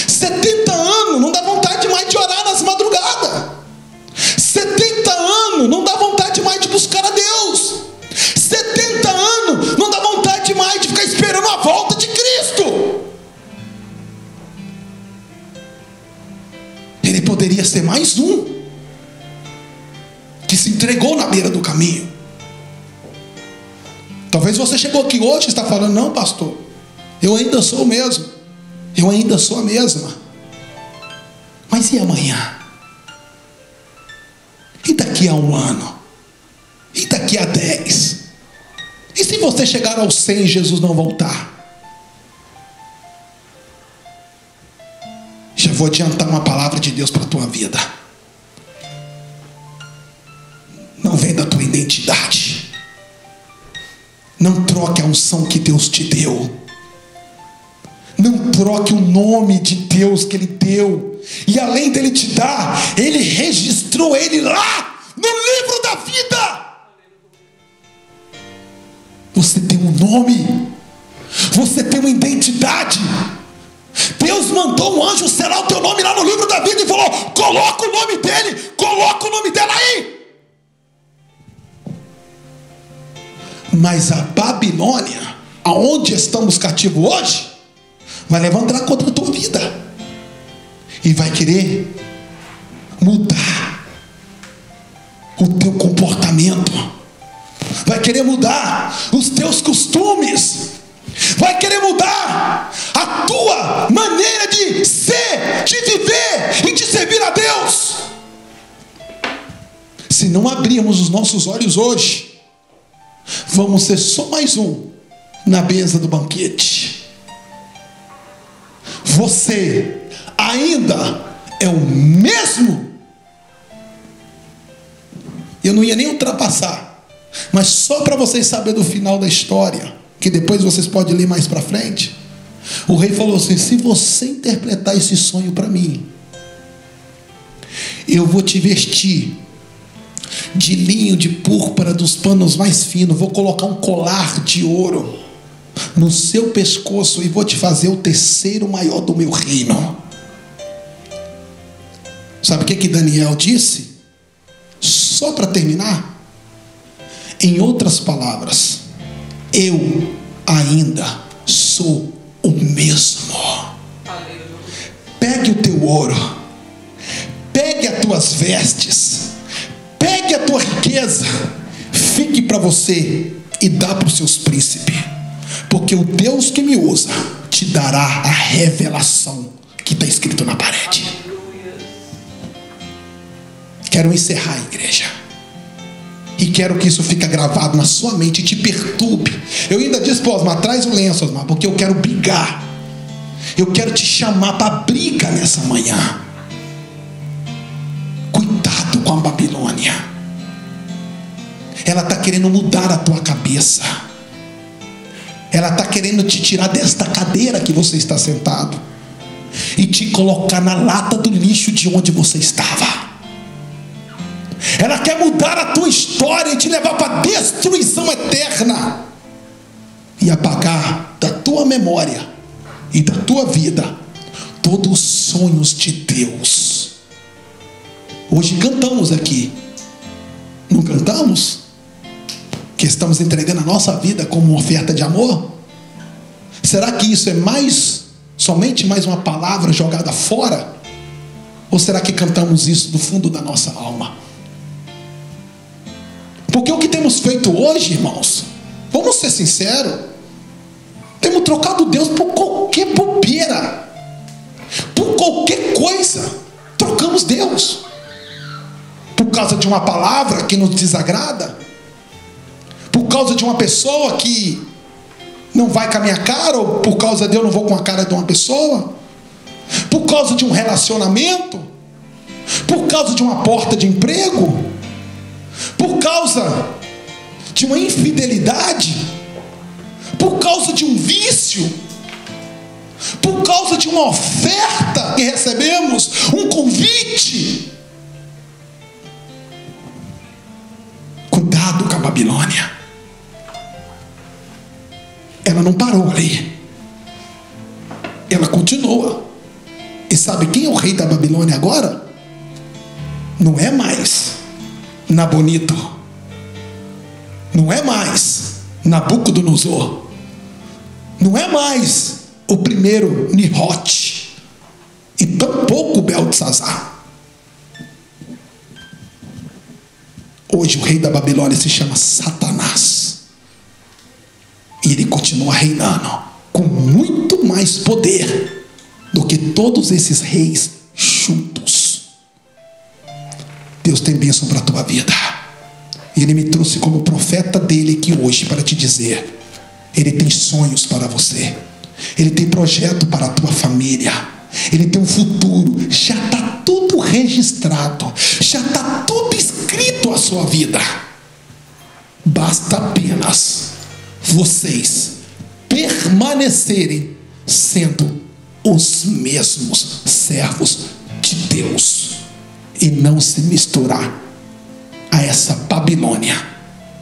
70 anos não dá vontade mais de orar nas madrugadas, 70 anos não dá vontade mais de buscar a Deus, 70 anos não dá vontade mais de ficar esperando a volta de Cristo. Ele poderia ser mais um que se entregou na beira do caminho. Talvez você chegou aqui hoje e está falando: não, pastor, eu ainda sou o mesmo, eu ainda sou a mesma. Mas e amanhã? E daqui a um ano? E daqui a 10? E se você chegar aos 100 e Jesus não voltar? Já vou adiantar uma palavra de Deus para a tua vida. Não vem da tua identidade. Não troque a unção que Deus te deu. Não troque o nome de Deus que Ele deu. E além dele te dar, Ele registrou ele lá no livro da vida. Você tem um nome. Você tem uma identidade. Deus mandou um anjo selar o teu nome lá no livro da vida e falou: coloca o nome dele, coloca o nome dela aí. Mas a Babilônia, aonde estamos cativos hoje, vai levantar contra a tua vida e vai querer mudar o teu comportamento, vai querer mudar os teus costumes, vai querer mudar a tua maneira de ser, de viver e de servir a Deus. Se não abrirmos os nossos olhos hoje, vamos ser só mais um na mesa do banquete. Você ainda é o mesmo. Eu não ia nem ultrapassar, mas só para vocês saberem do final da história, que depois vocês podem ler mais para frente. O rei falou assim: se você interpretar esse sonho para mim, eu vou te vestir de linho de púrpura, dos panos mais finos, vou colocar um colar de ouro no seu pescoço e vou te fazer o terceiro maior do meu reino. Sabe o que Daniel disse? Só para terminar, em outras palavras, eu ainda sou o mesmo. Pegue o teu ouro, pegue as tuas vestes, pegue a tua riqueza, fique para você e dá para os seus príncipes, porque o Deus que me usa te dará a revelação que está escrito na parede. Quero encerrar, igreja, e quero que isso fique gravado na sua mente e te perturbe. Eu ainda disse: pô, Osmar, traz o lenço, Osmar, porque eu quero brigar, eu quero te chamar para briga nessa manhã. Cuidado com a Babilônia. Ela está querendo mudar a tua cabeça. Ela está querendo te tirar desta cadeira que você está sentado e te colocar na lata do lixo de onde você estava. Ela quer mudar a tua história e te levar para a destruição eterna e apagar da tua memória e da tua vida todos os sonhos de Deus. Hoje cantamos aqui, não cantamos? Que estamos entregando a nossa vida como uma oferta de amor? Será que isso é somente mais uma palavra jogada fora? Ou será que cantamos isso do fundo da nossa alma? Porque o que temos feito hoje, irmãos, vamos ser sinceros, temos trocado Deus por qualquer bobeira, por qualquer coisa. Trocamos Deus por causa de uma palavra que nos desagrada, por causa de uma pessoa que não vai com a minha cara, ou por causa de eu não vou com a cara de uma pessoa, por causa de um relacionamento, por causa de uma porta de emprego, por causa de uma infidelidade, por causa causa de um vício, por causa de uma oferta que recebemos, um convite. Cuidado com a Babilônia. Ela não parou ali, ela continua. E sabe quem é o rei da Babilônia agora? Não é mais Nabonito, não é mais Nabucodonosor, não é mais o primeiro Nihote, e tampouco Beltesazar. Hoje o rei da Babilônia se chama Satanás, e ele continua reinando com muito mais poder do que todos esses reis juntos. Deus tem bênção para a tua vida, e Ele me trouxe como profeta dele aqui hoje para te dizer: Ele tem sonhos para você, Ele tem projeto para a tua família, Ele tem um futuro. Já está tudo registrado, já está tudo escrito a sua vida. Basta apenas vocês permanecerem sendo os mesmos servos de Deus e não se misturar a essa Babilônia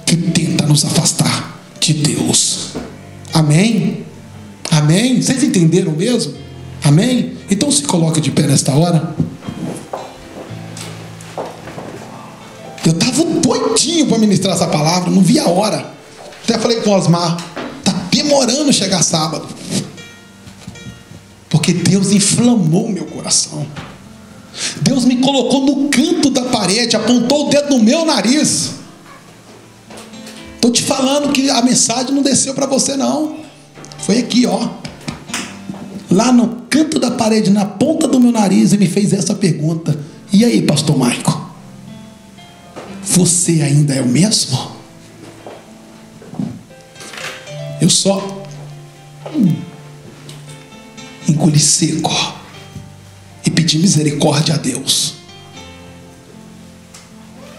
que tenta nos afastar de Deus. Amém? Amém? Vocês entenderam mesmo? Amém? Então se coloque de pé nesta hora. Eu estava doidinho para ministrar essa palavra, não vi a hora. Até falei com o Osmar: está demorando chegar sábado, porque Deus inflamou meu coração. Deus me colocou no canto da parede, apontou o dedo no meu nariz. Estou te falando que a mensagem não desceu para você não, foi aqui, ó, lá no canto da parede, na ponta do meu nariz, e me fez essa pergunta: e aí, pastor Maico, você ainda é o mesmo? Eu só engoli seco e pedi misericórdia a Deus.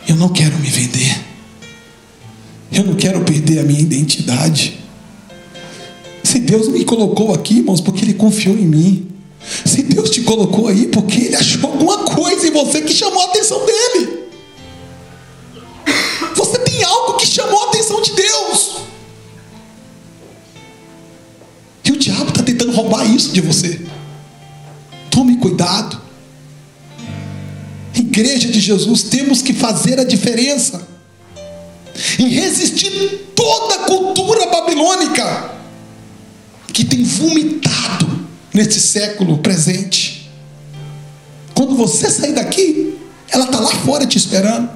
Eu não quero me vender, eu não quero perder a minha identidade. Se Deus me colocou aqui, irmãos, porque Ele confiou em mim. Se Deus te colocou aí, porque Ele achou alguma coisa em você que chamou a atenção dEle. Você tem algo que chamou a atenção de Deus, e o diabo está tentando roubar isso de você. Tome cuidado. Igreja de Jesus, temos que fazer a diferença em resistir toda a cultura babilônica que tem vomitado nesse século presente. Quando você sair daqui, ela está lá fora te esperando.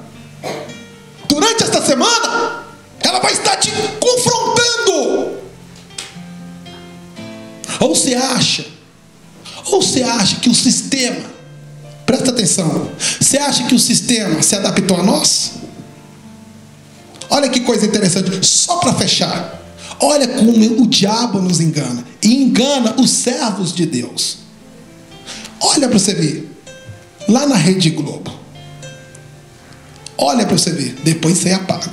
Durante esta semana, ela vai estar te confrontando. Ou você acha que o sistema, presta atenção, você acha que o sistema se adaptou a nós? Olha que coisa interessante, só para fechar. Olha como o diabo nos engana, e engana os servos de Deus. Olha para você ver, lá na Rede Globo, olha para você ver, depois você apaga.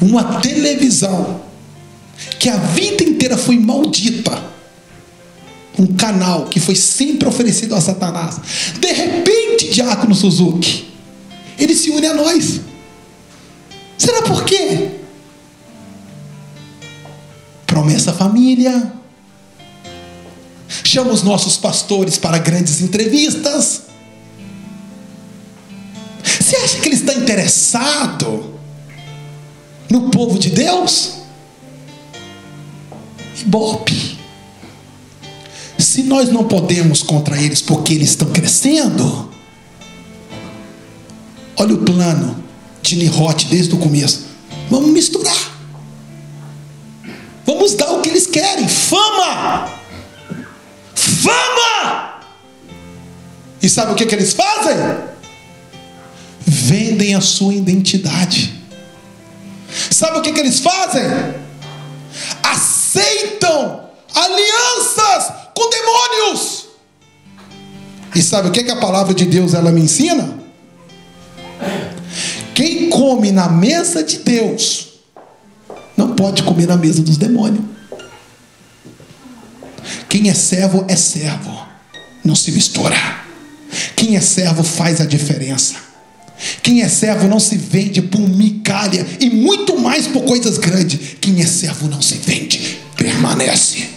Uma televisão que a vida inteira foi maldita, um canal que foi sempre oferecido a Satanás. De repente, Diácono Suzuki, ele se une a nós. Será por quê? Promessa Família. Chama os nossos pastores para grandes entrevistas. Você acha que ele está interessado no povo de Deus? Ibope. Se nós não podemos contra eles porque eles estão crescendo, olha o plano de Nihote desde o começo. Vamos misturar, vamos dar o que eles querem: fama, fama. E sabe o que eles fazem? Vendem a sua identidade. Sabe o que eles fazem? Aceitam alianças com demônios. E sabe o que a palavra de Deus ela me ensina? Quem come na mesa de Deus não pode comer na mesa dos demônios. Quem é servo, não se mistura. Quem é servo faz a diferença. Quem é servo não se vende por migalha, e muito mais por coisas grandes. Quem é servo não se vende, permanece.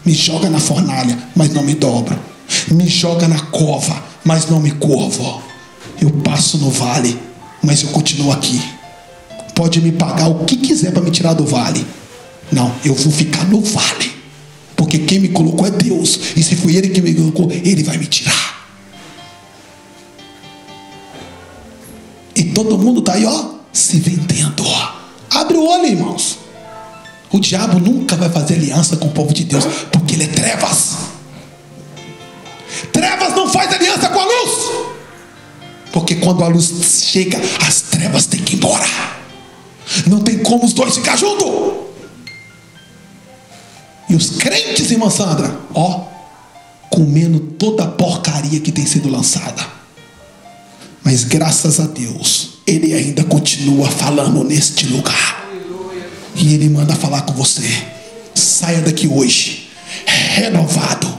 Me joga na fornalha, mas não me dobro. Me joga na cova, mas não me curvo. Eu passo no vale, mas eu continuo aqui. Pode me pagar o que quiser para me tirar do vale. Não, eu vou ficar no vale, porque quem me colocou é Deus. E se foi Ele que me colocou, Ele vai me tirar. E todo mundo está aí, ó, se vendendo. Abre o olho, irmãos. O diabo nunca vai fazer aliança com o povo de Deus, porque ele é trevas. Trevas não faz aliança com a luz, porque quando a luz chega, as trevas têm que ir embora. Não tem como os dois ficar juntos. E os crentes, irmã Sandra, ó, comendo toda a porcaria que tem sido lançada. Mas graças a Deus, Ele ainda continua falando neste lugar. E Ele manda falar com você. Saia daqui hoje renovado,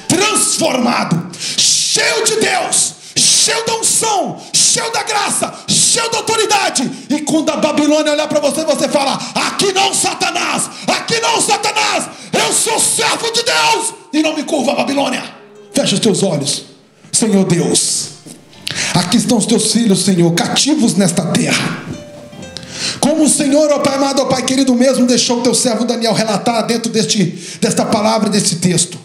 transformado, cheio de Deus, cheio da unção, cheio da graça, cheio da autoridade. E quando a Babilônia olhar para você, você fala: aqui não, Satanás, aqui não, Satanás, eu sou servo de Deus e não me curvo a Babilônia. Fecha os teus olhos. Senhor Deus, aqui estão os teus filhos, Senhor, cativos nesta terra. Como o Senhor, ó Pai amado, ó Pai querido, mesmo deixou o teu servo Daniel relatar dentro desta palavra, desse texto.